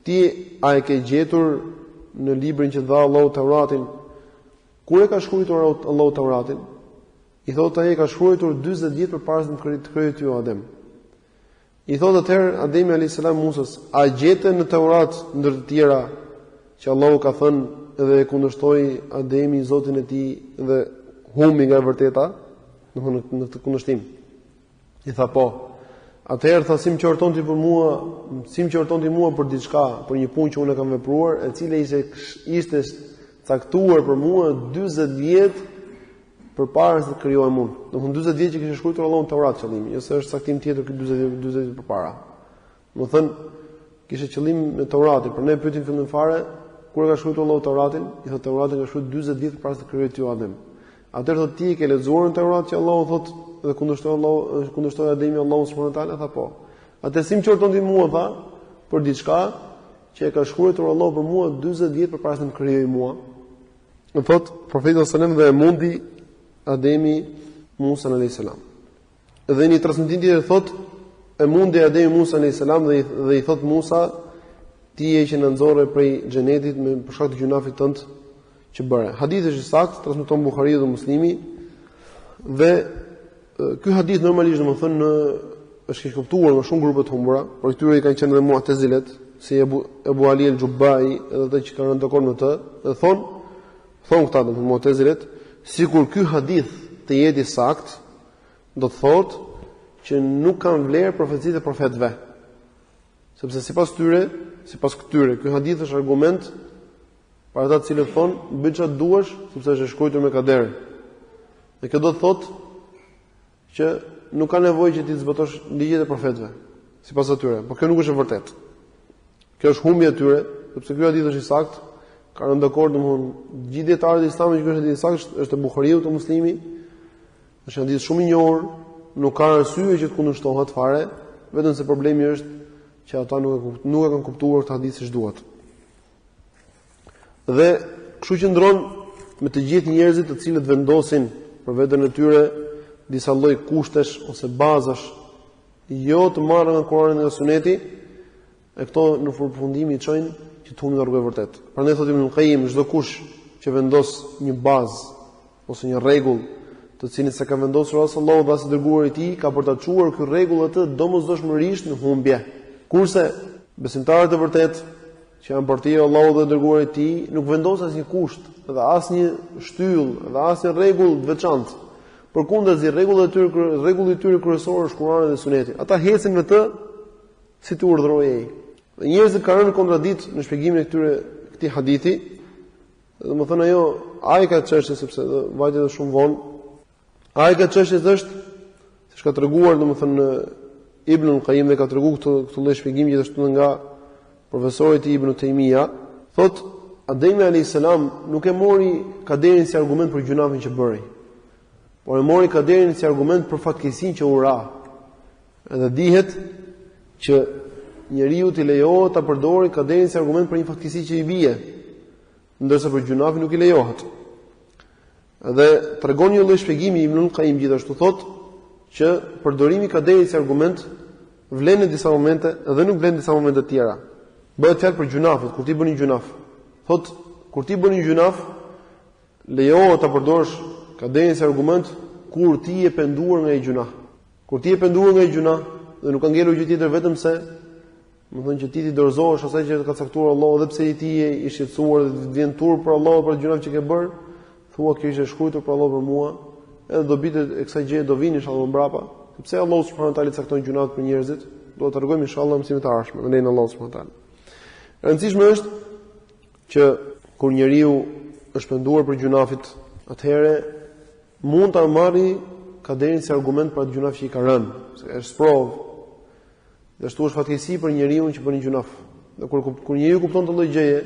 ti a e ke gjetur në librin që dha Allahu Tauratin? Kur e ka shkruar Allahu Tauratin? I thotë ai ka shkruar 40 vjet përpara se të krijojë ty Adem. I thotë atëherë Ademi alayhis salam Musës: a gjete në Taurat ndër të tjera që Allahu ka thënë dhe e kundërshtoi Ademi Zotin e tij dhe humbi nga e vërteta, domethënë në të kundërshtim? I tha po. Atëherë tha: si më qorton ti mua për diçka, për një punë që unë kam vepruar, e cila ishte caktuar për mua 40 vjet përpara se të krijohem unë. Domethënë 40 vjet që kishte shkruar Allahu në Taurat qëllimi, jo se është caktim tjetër këtë 40 vjet përpara. Domethënë kishte qëllim me Tauratin, por ne pyetim fillim fare kur ka shkruar Allahu Tauratin, i thotë Tauratin ka shkruar 40 vjet përpara se të krijojë ty Adem. Atëherë thotë ti ke lexuar në Taurat që Allahu thotë dhe kundërshtoi Ademi Allahu subhanahu wa taala? Tha po. Atë si më qorton ti mua, tha, për diçka që e ka shkruar Allahu për mua 40 vjet përpara se të krijojë mua? Në thot profeti sallallahu alajhi wasallam dhe e mundi Ademi Musa alayhis salam. Dhe një transmetim tjetër thot e mundi Ademi Musa alayhis salam dhe i thot Musa: ti je që na nxorre prej xhenetit me për shkak të gjunafit tënd që bëre. Hadithi është i saktë, transmeton Buhariu dhe Muslimi. Dhe ky hadith normalisht domethënë është i kuptuar nga shumë grupe të humbura, por këtyre i kanë qenë edhe Mu'tazilet, si Ebu Ali el-Jubbai, edhe ata që kanë rënë dakord me të, dhe thonë këta domethënë Mu'tazilet, sikur ky hadith të jetë i saktë, do të thotë që nuk kanë vlerë profecitë e profetëve. Sepse sipas këtyre, ky hadith është argument për ata të cilët thonë bëj çfarë duash, sepse është shkruar me kader. Dhe kjo do të thotë që nuk ka nevojë që ti të zbatosh ligjet e profetëve, sipas atyre, por kjo nuk është e vërtetë. Kjo është humbje e tyre, sepse ky hadith është i saktë, ka rënë dakord domthonë gjithë dietarët e Islamit që ky hadith i saktë është e Buhariu të Muslimi, është një hadith shumë i njohur, nuk ka arsye që të kundërshtohet fare, vetëm se problemi është që ata nuk e kanë kuptuar këtë hadith siç duhet. Dhe kështu që ndron me të gjithë njerëzit të cilët vendosin për veten e tyre disa lloj kushtesh ose bazash jo të marrë nga Kurani dhe nga Suneti, e këto në përfundim i çojnë që të humbin nga rruga e vërtetë. Prandaj thotë Ibn Qayyim, çdo kush që vendos një bazë ose një rregull, të cilin se ka vendosur Allahu dhe as i dërguari i tij, ka për ta çuar ky rregull atë domosdoshmërisht në humbje. Kurse besimtarët e vërtetë që janë partia e Allahut dhe dërguarit e tij nuk vendosin asnjë kusht dhe asnjë shtyllë dhe asnjë rregull të veçantë. Përkundazi rregulli i tyre kryesor është Kurani dhe Suneti. Ata hecin me të si të urdhërojë ai. Dhe njerëzit kanë rënë kontradikt në shpjegimin e këtij hadithi. Domethënë ajo ai ka çështje sepse vajte edhe shumë vonë. Ai ka çështje është siç ka treguar domethënë Ibn Qayyim dhe ka treguar këtë lloj shpjegimi gjithashtu nga profesori i Ibn Taymija, thotë Ademi alayhis salam nuk e mori kaderin si argument për gjunafin që bëri, por e mori kaderin si argument për fatkeqësinë që u ra. Edhe dihet që njeriu t'i lejohet ta përdorë kaderin si argument për një fatkeqësi që i bie, ndërsa për gjunafin nuk i lejohet. Edhe tregon një lloj shpjegimi Ibn Qayyim gjithashtu thotë që përdorimi i kaderit si argument vlen në disa momente dhe nuk vlen në disa momente të tjera. Bëhet fjalë për gjunafet, kur ti bën një gjunaf. Thotë, kur ti bën një gjunaf, lejohet ta përdorësh kaderin si argument kur ti je penduar nga një gjunaf. Kur ti je penduar nga një gjunaf dhe nuk ka ngelur gjë tjetër vetëm se, domethënë që ti dorëzohesh asaj që ka caktuar Allahu dhe pse ti je i shqetësuar dhe vjen turp për Allahu për gjunaf që ke bërë, thua kjo ishte shkruar për Allahu për mua, edhe dobitë e kësaj gjëje do vinë inshallah mbrapa, sepse Allahu subhanahu wa taala cakton gjunat për njerëzit, do ta rregojmë inshallah mësimet e ardhshme me lenin Allahu subhanahu wa taala. E rëndësishme është që kur njeriu është penduar për gjunafit, atëherë mund ta marrë kaderin si argument për atë gjunaf që i ka rënë, se është sprov. Dhe ashtu është fatkeqësi për njeriu që bën një gjunaf. Dhe kur njeriu kupton të lloj gjëje,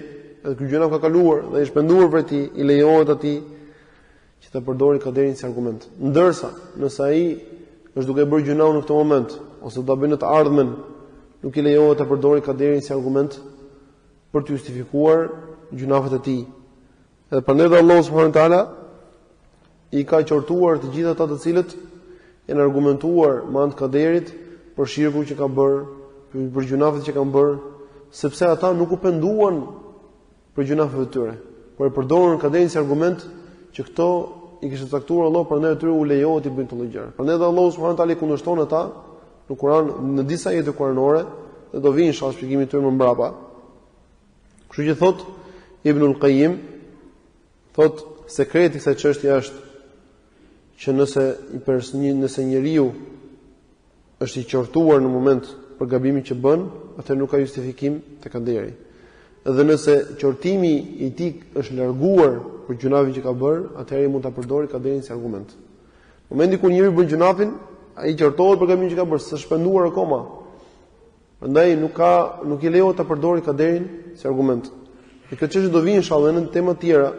edhe ky gjunaf ka kaluar dhe është penduar për ti, i lejohet atij që ta përdori kaderin si argument. Ndërsa, nëse ai është duke bërë gjunaf në këtë moment ose do ta bëjë në të ardhmen, nuk i lejohet ta përdori kaderin si argument për të justifikuar gjunafet e tij. Edhe prandaj Allahu subhanahu wa taala i ka qortuar të gjithë ata të cilët janë argumentuar me anë të kaderit për shirkun që ka bërë, për gjunafet që kanë bërë, sepse ata nuk u penduan për gjunafet e tyre, por e përdorën kaderin si argument që këto i kishte caktuar Allahu, prandaj atyre u lejohet të bëjnë këto gjëra. Prandaj Allahu subhanahu wa taala i kundërshton ata në Kur'an, në disa ajete kuranore, dhe do vinë inshallah shpjegimi i tyre më mbrapa. Kështu që thot Ibn Qayyim, thot sekreti i kësaj çështje është që nëse njeriu është i qortuar në moment për gabimin që bën, atëherë nuk ka justifikim te kaderi. Dhe nëse qortimi i tij është larguar për gjunafin që ka bërë, atëherë mund ta përdori kaderin si argument. Në momentin kur njeriu bën gjunafin, ai qortohet për gabimin që ka bërë, s'është penduar akoma. Prandaj nuk i lejohet ta përdori kaderin si argument. Dhe këtë çështje do vinë inshallah në tema të tjera,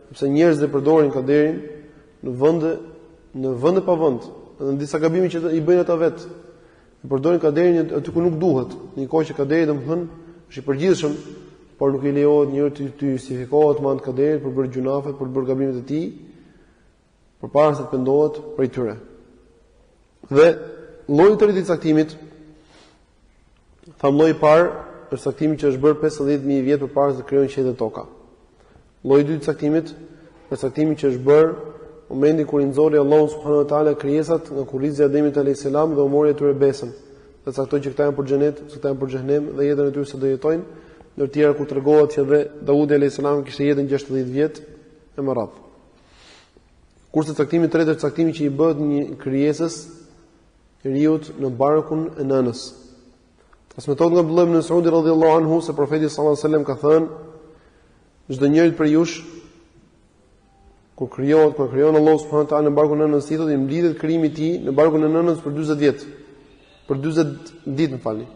sepse njerëzit e përdorin kaderin në vende pa vend, në disa gabime që i bëjnë ata vetë. E përdorin kaderin aty ku nuk duhet. Në një kohë që kaderi domethënë është i përgjithshëm, por nuk i lejohet njeriu të justifikohet me anë të kaderit për bërë gjunafet, për bërë gabimet e tij, përpara se të pendohet prej tyre. Dhe lloji i tretë i caktimit, lloji i parë është caktimi që është bërë 50000 vjet përpara se të krijohen qielli dhe toka. Lloji i dytë i caktimit është caktimi që është bërë momentin kur i nxori Allahu subhanahu wa taala krijesat nga kurrizi i Ademit alayhis salam dhe u mori atyre besën. Dhe caktoi që këta janë për xhenet, këta janë për xhenem dhe jetën e tyre se do jetojnë. Në të tjera ku tregohet që dhe Daudi alayhis salam kishte jetën 60 vjet e më radh. Kurse caktimi i tretë është caktimi që i bëhet një krijesës njeriu në barkun e nënës. Transmetohet nga Abdullah ibn Mas'ud radhiyallahu anhu se profeti sallallahu alaihi wasallam ka thënë: çdo njeri për jush kur krijon Allahu subhanahu wa taala në barkun e nënës tij, i mblidhet krijimi i tij në barkun e nënës për 40 vjet. Për 40 ditë, më falni.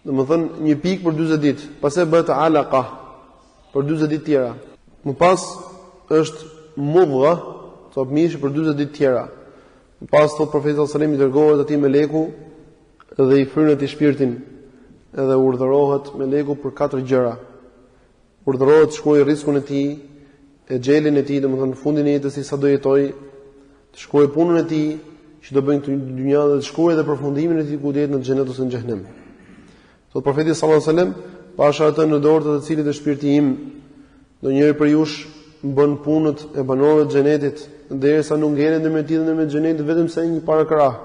Domethënë një pikë për 40 ditë, pastaj bëhet alaqa për 40 ditë tjera. Më pas është mudgha, thot mish për 40 ditë tjera. Më pas thot profeti sallallahu alaihi wasallam i dërgohet atij meleku dhe i fryn atij shpirtin, edhe urdhërohet meleku për 4 gjëra. Urdhërohet të shkruajë rrezikun e tij, e xhelin e tij, domethënë fundin e jetës sa do jetojë, të shkruajë punën e tij që do bëjnë në dynjë dhe të shkruajë edhe përfundimin e tij ku do jetë në xhenet ose në xhenem. Thot profeti sallallahu alaihi wasallam, pasha atë në dorë të cilit është shpirti im, do njëri për jush bën punët e banorëve të xhenetit, derisa nuk ngelen ndërmjet tij dhe ndërmjet xhenetit vetëm sa një parakrah.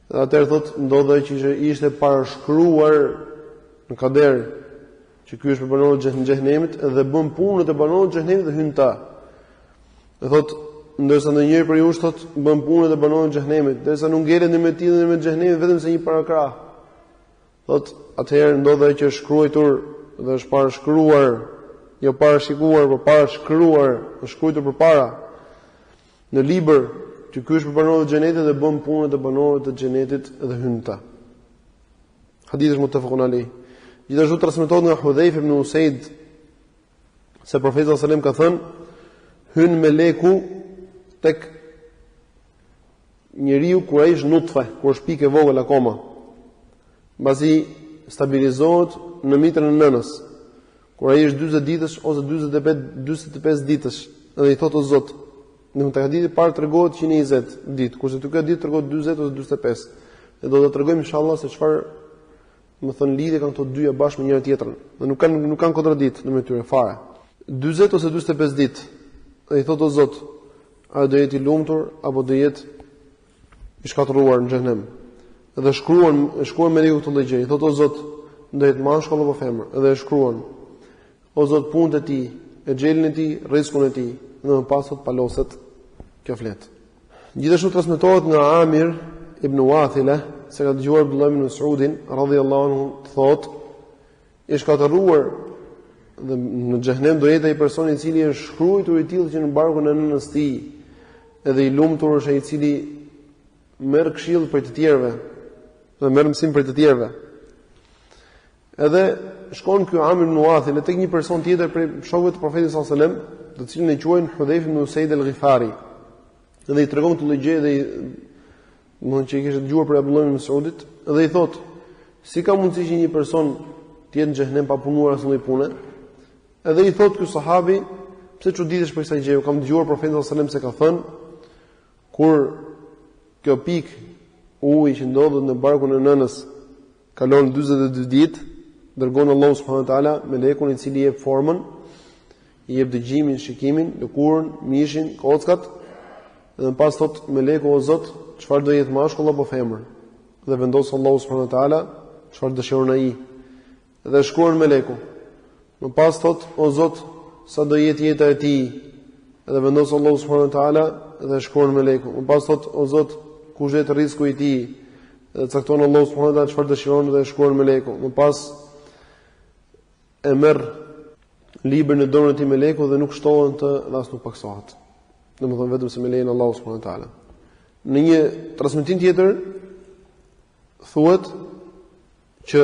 Dhe atëherë thot ndodhej që ishte parashkruar në Kader që ky është për banorët e xhenemit dhe bën punët e banorëve të xhenemit dhe hyn ta. Dhe thot ndërsa ndonjëri për jush thot bën punët e banorëve të xhenemit, derisa nuk ngelen ndërmjet tij dhe ndërmjet xhenemit vetëm sa një parakrah. Thot atëherë ndodhej që është shkruar dhe është parashkruar, jo parashikuar, por parashkruar, është shkruar përpara në libër që ky është për banorët e xhenetit dhe bën punët e banorëve të xhenetit dhe hyn ta. Hadith është muttafaqun alayh. Gjithashtu transmetohet nga Hudhayf ibn Usaid se profeti sallallahu alajhi wasallam ka thënë: hyn meleku tek njeriu kur ai është nutfe, kur është pikë e vogël akoma. Mbasi stabilizohet në mitrën e nënës, kur ai është 40 ditësh ose 45 ditësh, dhe i thotë o Zot, në të hadithit parë tregohet 120 ditë, kurse ky hadith tregon 40 ose 45. Ne do ta tregojmë inshallah se çfarë më thon lidhje kanë këto dyja bashkë me njëra tjetrën. Dhe nuk kanë kontradikt në mes tyre fare. 40 ose 45 ditë. Dhe i thotë o Zot, a do jetë i lumtur apo do jetë i shkatërruar në xhenem? Dhe shkruan meleku këtë gjë. I thotë o Zot, do jetë mashkull apo femër? Dhe e shkruan. O Zot, punët e tij, e xhelin e tij, rrezikun e tij, dhe më pas thot paloset kjo flet. Gjithashtu transmetohet nga Amir ibn Wathila se ka dëgjuar Abdullah ibn Mas'udin radhiyallahu anhu thotë: i shkatërruar dhe në xhenem do jetë ai personi i cili është shkruar i tillë që në barkun e nënës tij, edhe i lumtur është ai i cili merr këshill për të tjerëve dhe merr mësim për të tjerëve. Edhe shkon ky Amir ibn Wathila tek një person tjetër prej shokëve të profetit sallallahu alajhi wasallam, të cilin e quajnë Hudhayf ibn Usaid al-Ghifari. Dhe i tregon këtë gjë dhe mund që i kishte dëgjuar për Abdullah ibn Mas'udit dhe i thotë: si ka mundësi që një person të jetë në xhenem pa punuar asnjë punë? Edhe i thotë ky sahabi: pse çuditesh për kësaj gjë? Kam dëgjuar profetin sallallahu alajhi wasallam se ka thënë: kur kjo pikë uji që ndodhet në barkun e nënës kalon 42 ditë, dërgon Allahu subhanahu wa taala melekun i cili jep formën, i jep dëgjimin, shikimin, lëkurën, mishin, kockat, dhe më pas thot meleku: o Zot, çfarë do jetë mashkull apo femër? Dhe vendos Allahu subhanahu wa taala çfarë dëshiron ai. Dhe shkruan meleku. Më pas thot: o Zot, sa do jetë jeta e tij? Dhe vendos Allahu subhanahu wa taala dhe shkruan meleku. Më pas thot: o Zot, kush është rreziku i tij? Dhe cakton Allahu subhanahu wa taala çfarë dëshiron dhe shkruan meleku. Më pas e merr librin në dorën e tij meleku dhe nuk shtohen të dhe as nuk paksohet. Domethënë vetëm se me lejen e Allahut subhanahu wa taala. Në një transmetim tjetër thuhet që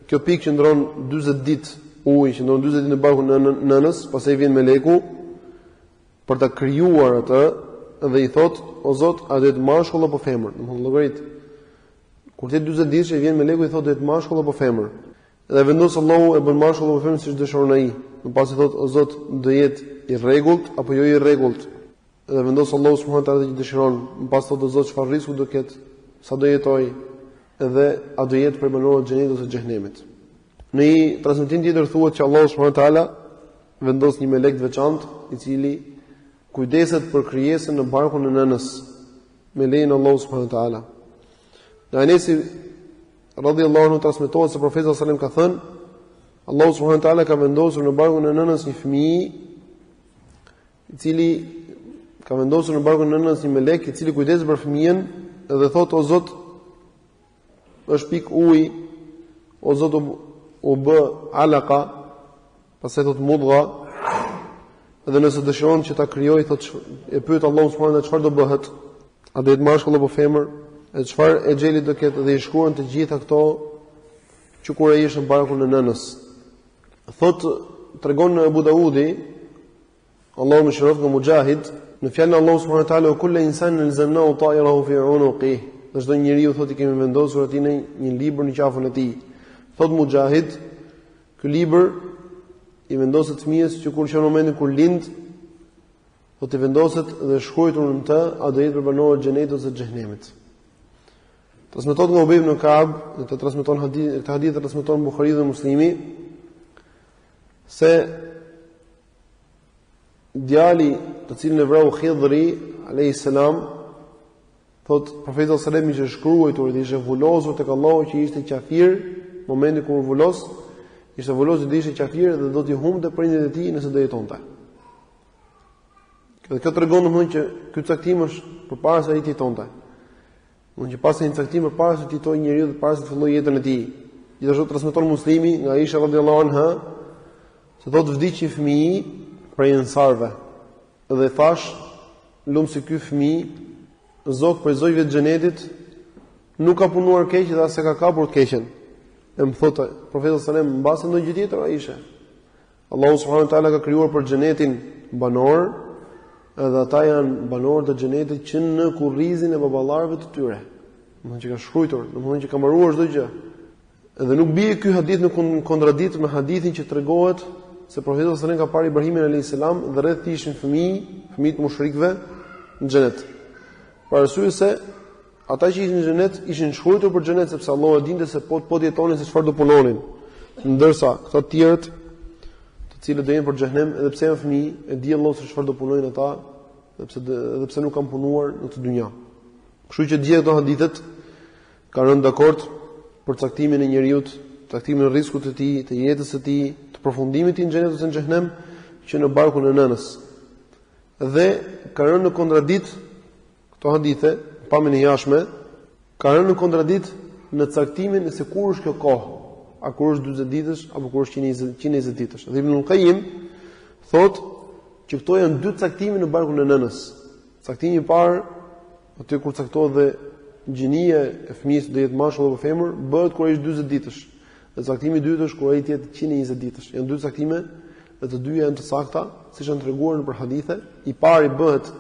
kjo pikë që ndron 40 ditë ujë, që ndron 40 ditë në barkun e nënës, pastaj vjen meleku për ta krijuar atë dhe i thot: o Zot, a do jetë mashkull apo femër? Domethënë llogarit. Kur të 40 ditë që vjen meleku i thot: do jetë mashkull apo femër? Dhe vendos Allahu e bën mashkull apo femër siç dëshiron ai. Më pas i thot: o Zot, do jetë i rregullt apo jo i rregullt? Dhe vendos Allahu subhanahu wa taala që dëshiron. Më pas thot: o Zot, çfarë rreziku do ketë? Sa do jetojë? Edhe a do jetë për banorët e xhenetit ose xhenemit? Në një transmetim tjetër thuhet që Allahu subhanahu wa taala vendos një melek të veçantë i cili kujdeset për krijesën në barkun e nënës me lejen e Allahut subhanahu wa taala. Në Anesi radhiyallahu anhu transmetohet se profeti sallallahu alajhi wasallam ka thënë: Allahu subhanahu wa taala ka vendosur në barkun e nënës një fëmijë i cili ka vendosur në barkun e nënës një melek i cili kujdeset për fëmijën dhe thotë: o Zot, është pikë uji, o Zot u bë alaka, pastaj thot mudgha, dhe nëse dëshiron që ta krijoj, thot e pyet Allahu subhanahu wa taala çfarë do bëhet, a do të mashkull apo femër, e çfarë e xheli do ketë, dhe i shkruan të gjitha këto që kur ai ishte në barkun e nënës. Thot tregon Abu Daudi, Allahu më shëroft nga Mujahid, në fjalën e Allahu subhanahu wa taala, kullu insanin alzamnahu ta'irahu fi 'unuqihi, çdo njeriu thotë kemi vendosur atij në një libër në qafën e tij. Thot Mujahid, ky libër i vendoset fëmijës që kur në momentin kur lind, do të vendoset dhe shkruar në të, a do jetë për banorë të xhenetit ose të xhenemit. Transmetohet nga Ubay ibn Ka'b, të transmeton hadith të transmeton Buhariu dhe Muslimi, se djali të cilin e vrau Khidri alayhis salam, thot profeti sallallahu alajhi wasallam ishte shkruar dhe ishte vulosur tek Allahu që ishte qafir, momentin kur vulos, ishte vulosur dhe ishte qafir dhe do t'i humbte prindërit e tij nëse do jetonte. Kjo tregon domthonjë që ky caktim është përpara se ai të jetonte. Unë që pas një caktim përpara se të jetojë njeriu dhe para se të fillojë jetën e tij. Gjithashtu transmeton Muslimi nga Aisha radhiyallahu anha, se thotë vdiqi fëmijë prej ansarëve. Dhe thash, lumsi ky fëmijë, zog për zogëve të xhenetit, nuk ka punuar keq dhe as e ka kapur të keqen. E më thotë profeti sallallahu alajhi wasallam, mbase ndonjë gjë tjetër Aisha. Allahu subhanahu wa taala ka krijuar për xhenetin banor, edhe ata janë banorë të xhenetit që në kurrizin e baballarëve të tyre. Domthonjë që ka shkruar, domthonjë që ka mbaruar çdo gjë. Edhe nuk bie ky hadith në kontradikt me hadithin që tregohet se profeti sallallahu alajhi wasallam ka parë Ibrahimin alayhis salam dhe rreth tij ishin fëmijë të mushrikëve në xhenet. Për arsye se ata që ishin në xhenet ishin shkruar për xhenet sepse Allahu e dinte se po jetonin se çfarë do punonin. Ndërsa këta të tjerët, të cilët do jenë për xhenem, edhe pse janë fëmijë, e di Allahu se çfarë do punojnë ata, edhe pse nuk kanë punuar në këtë dynjë. Kështu që gjithë këto hadithet kanë rënë dakord për caktimin e njeriu, caktimin e rrezikut të tij, të jetës së tij, të përfundimit të xhenetit ose në xhenem, që në barkun e nënës. Dhe kanë rënë në kontradikt këto hadithe, pamjen e jashtme, kanë rënë në kontradikt në caktimin se kur është kjo kohë, a kur është 40 ditësh apo kur është 120 ditësh. Dhe Ibn Qayyim thotë që këto janë dy caktime në barkun e nënës. Caktimi i parë, aty kur caktohet dhe gjinia e fëmijës do jetë mashkull apo femër, bëhet kur është 40 ditësh. Dhe caktimi i dytë është kur ai të jetë 120 ditësh. Janë dy caktime dhe të dyja janë të sakta, siç janë treguar në hadithe. I pari bëhet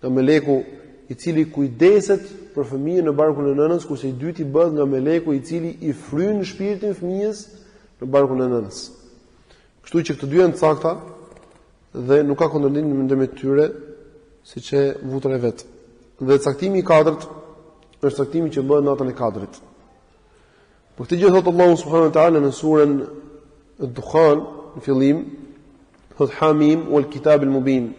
nga meleku i cili kujdeset për fëmijën në barkun e nënës, kurse i dyti bëhet nga meleku i cili i fryn shpirtin e fëmijës në barkun e nënës. Kështu që këto dy janë të sakta dhe nuk ka kontradiktim ndërmjet tyre, siç e vutra e vet. Dhe caktimi i katërt është caktimi që bëhet natën e Kaderit. Për këtë gjë thot Allahu subhanahu wa taala në surën Ad-Dukhan në fillim, thot Hamim wal kitabil mubin.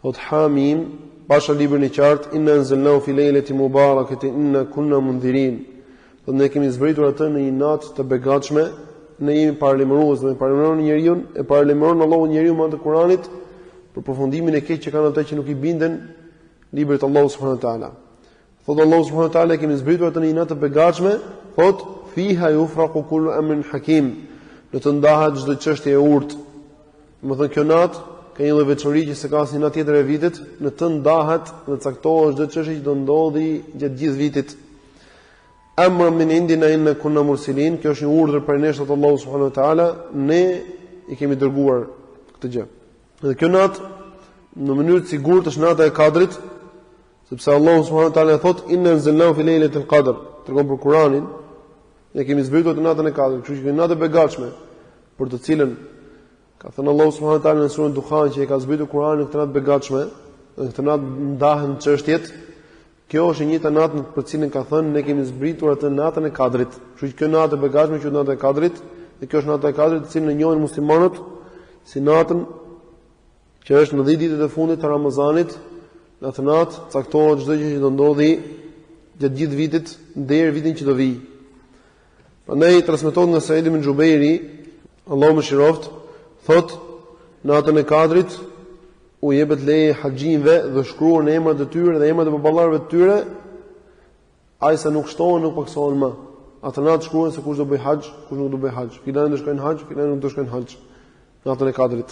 Thot Hamim, pasha librin e qartë, inna anzalnahu fi lejletin mubarakatin inna kunna mundhirin. Do ne kemi zbritur atë në një natë të begatshme, ne jemi paralajmërues, do të paralajmërojmë njeriu, e paralajmëron Allahu njeriu me anë të Kuranit për përfundimin e keq që kanë ata që nuk i binden librit të Allahut subhanahu wa taala. Thot Allahu subhanahu wa taala, kemi zbritur atë në një natë të begatshme, thot fiha yufraqu kullu amrin hakim. Do të ndahet çdo çështje e urtë. Domethënë kjo natë ka një lloj veçori që s'ka asnjë natë tjetër e vitit, në të ndahet dhe caktohet çdo çështje që do ndodhi gjatë gjithë vitit. Amrun min indina inna kunna mursilin, kjo është një urdhër për ne sot Allahu subhanahu wa taala, ne i kemi dërguar këtë gjë. Dhe kjo natë në mënyrë të sigurt është nata e Kadrit, sepse Allahu subhanahu wa taala thot inna anzalnahu fi lejletil qadr, tregon për Kur'anin, ne kemi zbritur të natën e Kadrit, kështu që kjo natë e begatshme për të cilën ka thënë Allahu subhanahu wa taala në surën Dukhan që e ka zbritur Kur'anin këtë natë begatshme, dhe këtë natë ndahen çështjet. Kjo është një natë për cilën ka thënë ne kemi zbritur atë natën e Kadrit. Kështu që kjo natë e begatshme quhet nata e Kadrit, dhe kjo është nata e Kadrit, të cilën e njohin muslimanët si natën që është në 10 ditët e fundit të Ramazanit. Në atë natë caktohet çdo gjë që do ndodhi gjatë gjithë vitit deri vitin që do vijë. Prandaj transmetohet nga Said ibn Jubairi, Allahu mëshiroft, thot natën e Kadrit u jepet leje haxhinëve dhe shkruan emrat e tyre dhe emrat e baballarëve të tyre ai sa nuk shtohen nuk paksohen më. Atë natë shkruan se kush do bëj haxh, kush nuk do bëj haxh. Filani do shkojnë haxh, filani nuk do shkojnë haxh. Natën e Kadrit.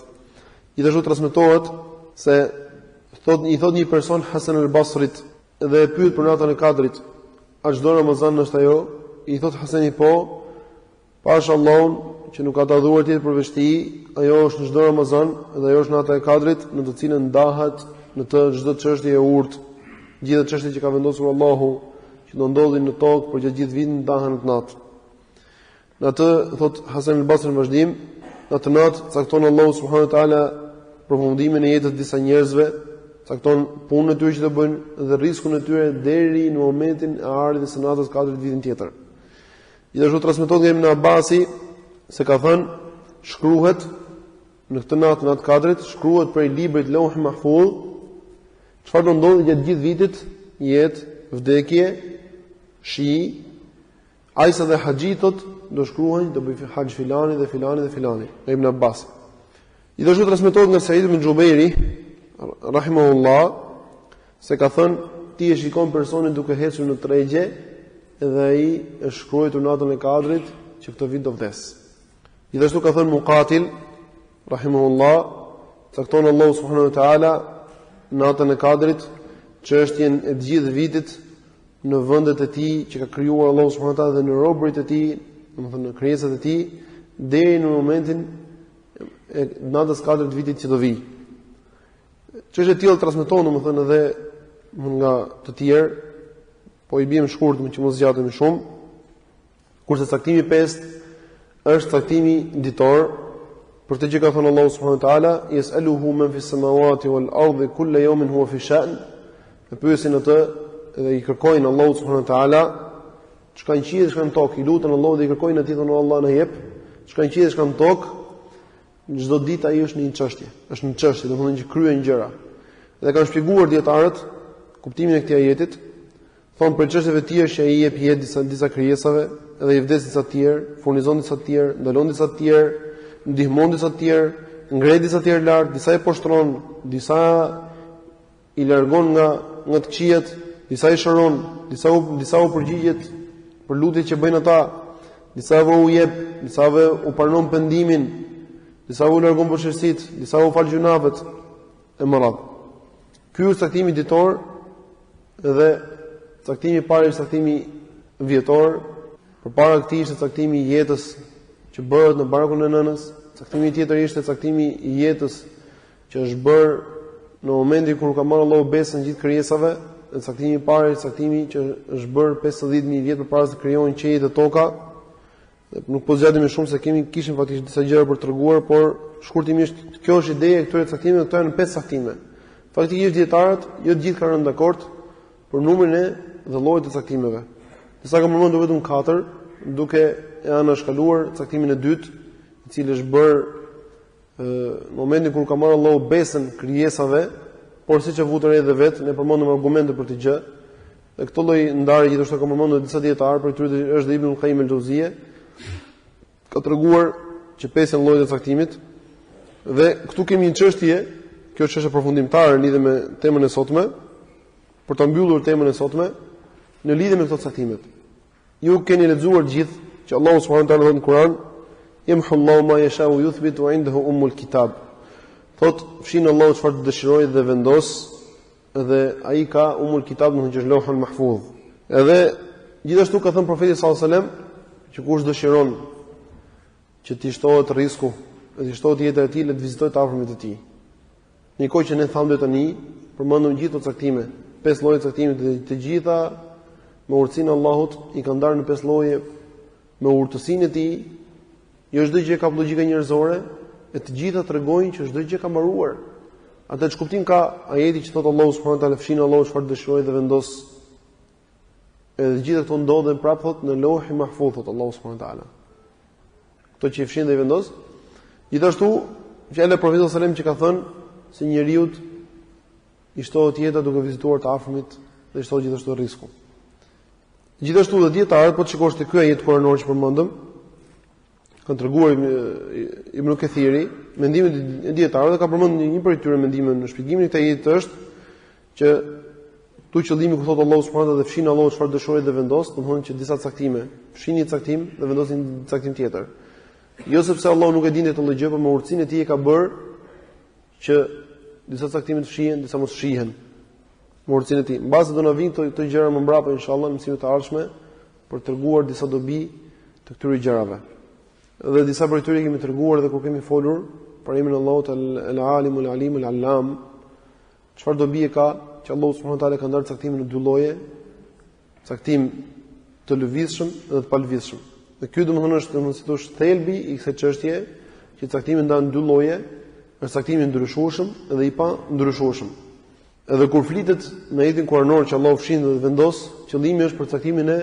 Gjithashtu transmetohet se i thot një person Hasan al-Basrit dhe e pyet për natën e Kadrit, a çdo Ramazan është ajo? I thot Hasani po, pash Allahun që nuk ka ta dhuar tjetër për veshti, ajo është në çdo Ramazan dhe ajo është nata e Kadrit, në të cilën ndahet në të çdo çështje e urtë, gjithë çështjet që ka vendosur Allahu që do ndodhin në tokë për gjithë vitin ndahen në natë. Në atë thot Hasan al-Basri në vazhdim, në atë natë cakton Allahu subhanahu wa taala përfundimin e jetës disa njerëzve, cakton punën e tyre që do bëjnë dhe rrezikun e tyre deri në momentin e ardhjes së natës Kadrit vitin tjetër. Gjithashtu transmetohet nga Ibn Abbasi se ka thënë, shkruhet në këtë natë Kadrit, shkruhet prej librit Lauh Mahfuz çfarë do ndodhi gjatë gjithë vitit, jetë, vdekje, shi, ajsa dhe haxhitot do shkruhen, do bëj haxh filani dhe filani dhe filani. Nga Ibn Abbas. Gjithashtu transmetohet nga Said ibn Jubairi rahimahullah se ka thënë, ti e shikon personin duke ecur në tregje dhe ai është shkruar natën e Kadrit që këtë vit do vdes. Gjithashtu ka thënë Muqatil rahimahullah, cakton Allahu subhanahu wa taala natën e Kadrit çështjen e gjithë vitit në vendet e tij që ka krijuar Allahu subhanahu wa taala dhe në robërit e tij, domethënë në krijesat e tij, deri në momentin e natës Kadrit vitit që do vi. Çështje e tilla transmetohen domethënë edhe nga të tjerë, po i biem shkurt më që mos zgjatemi shumë. Kurse caktimi 5 është caktimi ditor, për të që ka thënë Allahu subhanahu wa taala, yes'aluhu man fis samawati wal ardi kullu yawmin huwa fi sha'n. E pyesin atë dhe i kërkojnë Allahu subhanahu wa taala çka në qiell, çka në tokë, i lutën Allahut dhe i kërkojnë atij thonë Allah na jep, çka në qiell, çka në tokë, çdo ditë ai është në një çështje, është në çështje, domethënë që kryen gjëra. Dhe kanë shpjeguar dietarët kuptimin e këtij ajetit, thonë për çështjeve të tjera që ai jep jetë disa krijesave dhe i vdes disa të tjerë, furnizon disa të tjerë, ndalon disa të tjerë, ndihmon disa të tjerë, ngret disa të tjerë lart, disa i poshtron, disa i largon nga të këqijat, disa i shëron, disa u përgjigjet për lutjet që bëjnë ata, disave u jep, disave u pranon pendimin, disave u largon përshërsitë, disave u fal gjunafet e më radh. Ky është caktimi ditor dhe caktimi i parë është caktimi vjetor, përpara këtij ishte caktimi i jetës që bëhet në barkun e nënës, caktimi tjetër ishte caktimi i jetës që është bërë në momentin kur ka marrë Allahu besën gjithë krijesave, dhe caktimi i parë është caktimi që është bërë 50000 vjet përpara se të krijohen qiejt dhe toka. Dhe nuk po zgjatemi shumë se kishim faktikisht disa gjëra për treguar, por shkurtimisht kjo është ideja e këtyre caktimeve, këto janë 5 caktime. Faktikisht dietarët jo të gjithë kanë rënë dakord për numrin dhe llojit të caktimeve. Disa kanë përmendur vetëm 4, duke e anashkaluar caktimin e dytë, i cili është bërë në momentin kur ka marrë Allahu besën krijesave, por siç e vutën edhe vetë, ne përmendëm argumente për këtë gjë. Dhe këtë lloj ndarje gjithashtu ka përmendur disa dietarë, për tyre është dhe Ibn Qayyim el-Jauziye, ka treguar që 5 janë llojet e caktimit. Dhe këtu kemi një çështje, kjo është çështje përfundimtare në lidhje me temën e sotme, për ta mbyllur temën e sotme në lidhje me këto caktimet. Ju keni lexuar gjithë që Allahu subhanahu wa taala thotë në Kur'an, yamhu Allahu ma yasha'u yuthbit wa 'indahu ummul kitab. Thot fshin Allahu çfarë dëshirojë dhe vendos, dhe ai ka ummul kitab, do të thotë Lauhul Mahfuz. Edhe gjithashtu ka thënë profeti sallallahu alajhi wasallam që kush dëshiron që t'i shtohet rreziku, t'i shtohet jeta e tij, le të vizitojë të afërmit e tij. Nikoj që ne thamë tani, përmendëm gjithë ato caktime, 5 lloje caktimit, të gjitha me urtësinë e Allahut i kanë ndarë në 5 lloje me urtësinë e tij. Jo çdo gjë ka logjika njerëzore, e të gjitha tregojnë që çdo gjë ka mbaruar. Atë ç'kuptim ka ajeti që thotë Allahu subhanahu wa taala, fshin Allahu çfarë dëshirojë dhe vendos. Edhe gjithë këto ndodhen prapë thot në Lauhi Mahfuz, thot Allahu subhanahu wa taala. Kto që fshin dhe vendos. Gjithashtu fjala e profetit sallallahu alajhi wasallam që ka thënë se njeriu i shtohet jeta duke vizituar të afërmit dhe i shtohet gjithashtu rreziku. Gjithashtu dhe dietarët, po të shikosh te ky ajet kuranor që përmendëm, kanë treguar Ibn Kathiri mendimin e dietarëve dhe ka përmendur një prej tyre mendime në shpjegimin e këtij ajeti është që Tu qëllimi ku thotë Allahu subhanahu wa taala dhe fshin Allahu çfarë dëshiroj dhe vendos, domthonë që disa caktime, fshin një caktim dhe vendosin një caktim tjetër. Jo sepse Allahu nuk e dinte këtë gjë, por me urtësinë e tij e ka bërë që disa caktime të fshihen, disa mos fshihen. Me urtësinë e tij. Mbas do na vinë këto gjëra më mbrapa inshallah në mësimet e ardhshme për treguar disa dobi të këtyre gjërave. Dhe disa prej tyre kemi treguar dhe kur kemi folur për emrin e Allahut al-Alim al-Alim al-Allam, çfarë dobi e ka që Allahu subhanahu wa taala ka ndarë caktimin në dy lloje, caktim të lëvizshëm dhe të palëvizshëm. Dhe ky domethënë është si thosh thelbi i kësaj çështje, që caktimi ndan në dy lloje, është caktimi i ndryshueshëm dhe i pa ndryshueshëm. Edhe kur flitet në ajetin kuranor që Allahu fshin dhe vendos, qëllimi është për caktimin e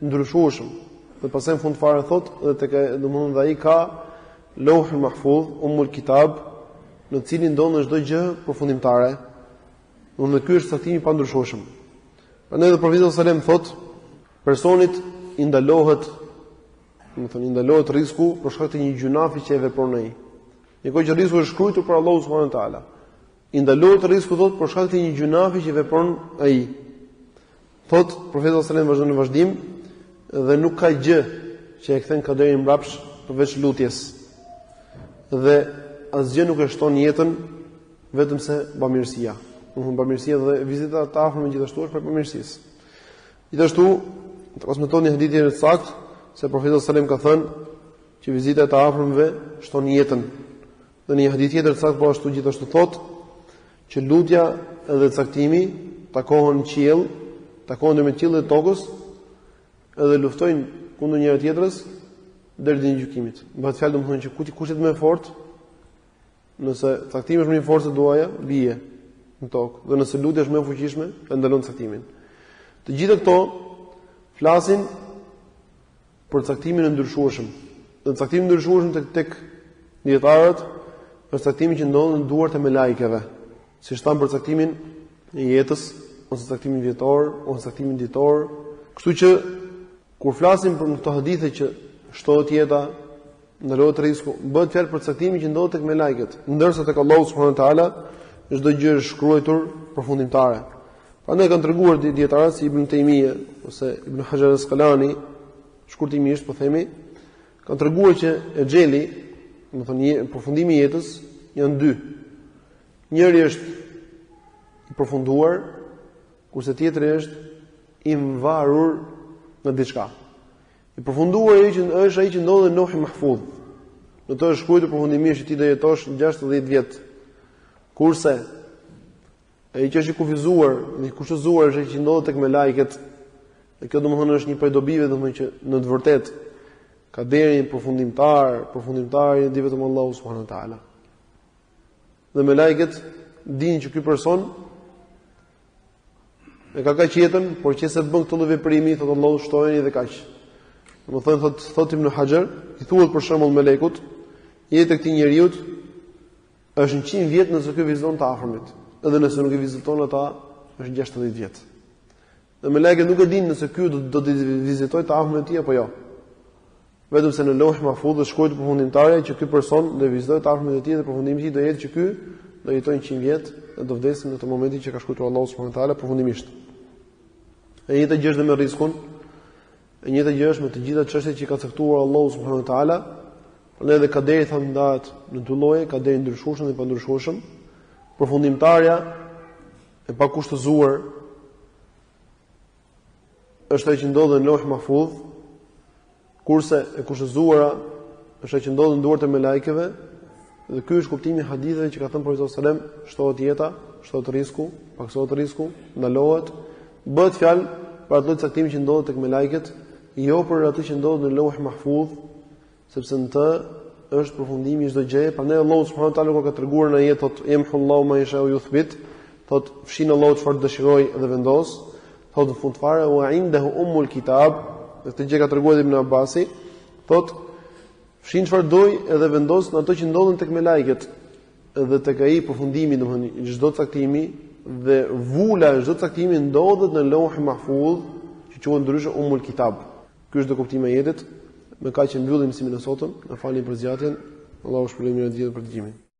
ndryshueshëm. Dhe pastaj në fund fare thotë dhe tek domethënë dhe ai ka Lauhul Mahfuz, Ummul Kitab, në cilin ndodhen çdo gjë përfundimtare. Unë ky është caktimi pa ndryshueshëm. Prandaj edhe profeti sallallahu alajhi wasallam thotë, personit i ndalohet, i ndalohet rreziku për shkak të një gjunafi që e vepron ai. Nikoj që rreziku është shkruar për Allahu subhanahu wa taala. I ndalohet rreziku thotë për shkak të një gjunafi që vepron ai. Thotë profeti sallallahu alajhi wasallam vazhdon në vazhdim dhe nuk ka gjë që e kthen Kaderin mbrapsht përveç lutjes. Dhe asgjë nuk e shton jetën vetëm se bamirësia. Bamirësia dhe vizita të afërme gjithashtu është për bamirësisë. Gjithashtu, transmeton një hadith i saktë se profeti sallallahu alajhi wasallam ka thënë që vizita e të afërmëve shton jetën. Dhe në një hadith tjetër të saktë po ashtu gjithashtu thotë që lutja dhe caktimi takohen në qiell, takohen ndërmjet qiellit dhe tokës, edhe luftojnë kundër njëra tjetrës deri në gjykimin. Bëhet fjalë domethënë që kush është më i fortë, nëse caktimi është më i fortë se duaja, bie në tokë, dhe nëse lutja është më e fuqishme, e ndalon caktimin. Të gjitha këto flasin për caktimin e ndryshueshëm. Dhe caktimi i ndryshueshëm tek dietarët është caktimi që ndodh në duart e melajkeve, siç thamë për caktimin e jetës, ose caktimin vjetor, ose caktimin ditor. Kështu që kur flasim për këto hadithe që shtohet jeta, ndalohet rreziku, bëhet fjalë për caktimin që ndodh tek melajket, ndërsa tek Allahu subhanahu wa taala çdo gjë është shkruar përfundimtare. Prandaj kanë treguar dietarët si Ibn Taymije ose Ibn Hajar al-Asqalani, shkurtimisht po themi, kanë treguar që exheli, domethënë përfundimi i jetës janë dy. Njëri është i përfunduar, kurse tjetri është i mvarur në diçka. I përfunduar është ai që ndodhet në Lauhul Mahfuz. Në to është shkruar përfundimisht që ti do jetosh 60 vjet. Kurse ai që është i kufizuar, i kushtëzuar është ai që ndodhet tek melajket. Dhe kjo domethënë është një prej dobive domethënë që në të vërtetë Kaderi përfundimtar i di vetëm Allahu subhanahu wa taala. Dhe melajket dinë që ky person e ka kaq jetën, por që se bën këtë lloj veprimi, thotë Allahu shtojeni dhe kaq. Domethënë thotë Ibn Hajar, i thuhet për shembull melekut, jeta e këtij njeriu është 100 vjet nëse ky viziton të afërmit, edhe nëse nuk e viziton ata është 60 vjet. Dhe melekët nuk e dinë nëse ky do të vizitojë të afërmit e tij apo jo. Vetëm se në Lauhul Mahfuz është shkruar përfundimtare që ky person do vizitojë të afërmit e tij dhe përfundimi i tij do jetë që ky do jetojë 100 vjet dhe do vdesë në të momentin që ka shkruar Allahu subhanahu wa taala përfundimisht. E njëjta gjë është me rrezikun, e njëjta gjë është me të gjitha çështjet që ka caktuar Allahu subhanahu wa taala. Prandaj edhe Kaderi thonë ndahet në dy lloje, Kaderi ndryshueshëm dhe pa ndryshueshëm. Përfundimtarja e pa kushtëzuar është ajo që ndodhet në Lauhul Mahfuz, kurse e kushtëzuara është ajo që ndodhet në duart e melajkeve. Dhe ky është kuptimi i haditheve që ka thënë profeti sallallahu alajhi wasallam, shtohet jeta, shtohet rrezku, paksohet rrezku, ndalohet, bëhet fjalë për atë caktim që ndodhet tek melajket, jo për atë që ndodhet në Lauhul Mahfuz, sepse në të është përfundimi i çdo gjëje. Prandaj Allahu subhanahu wa taala kur ka treguar në jetë thotë yamhullahu ma yasha'u yuthbit, thotë fshin Allahu çfarë dëshiroj dhe vendos, thotë në fund fare wa indahu ummul kitab, këtë gjë ka treguar Ibn Abbasi, thotë fshin çfarë doj edhe vendos në ato që ndodhen tek melajket, edhe tek ai përfundimi, domethënë çdo caktimi dhe vula çdo caktimi ndodhet në Lauhul Mahfuz, që quhet ndryshe Ummul Kitab. Ky është kuptimi i jetës. Me kaq që mbyllim mësimin e sotëm, na falni për zgjatjen. Allahu shpëlojë mirë të gjithë për dëgjimin.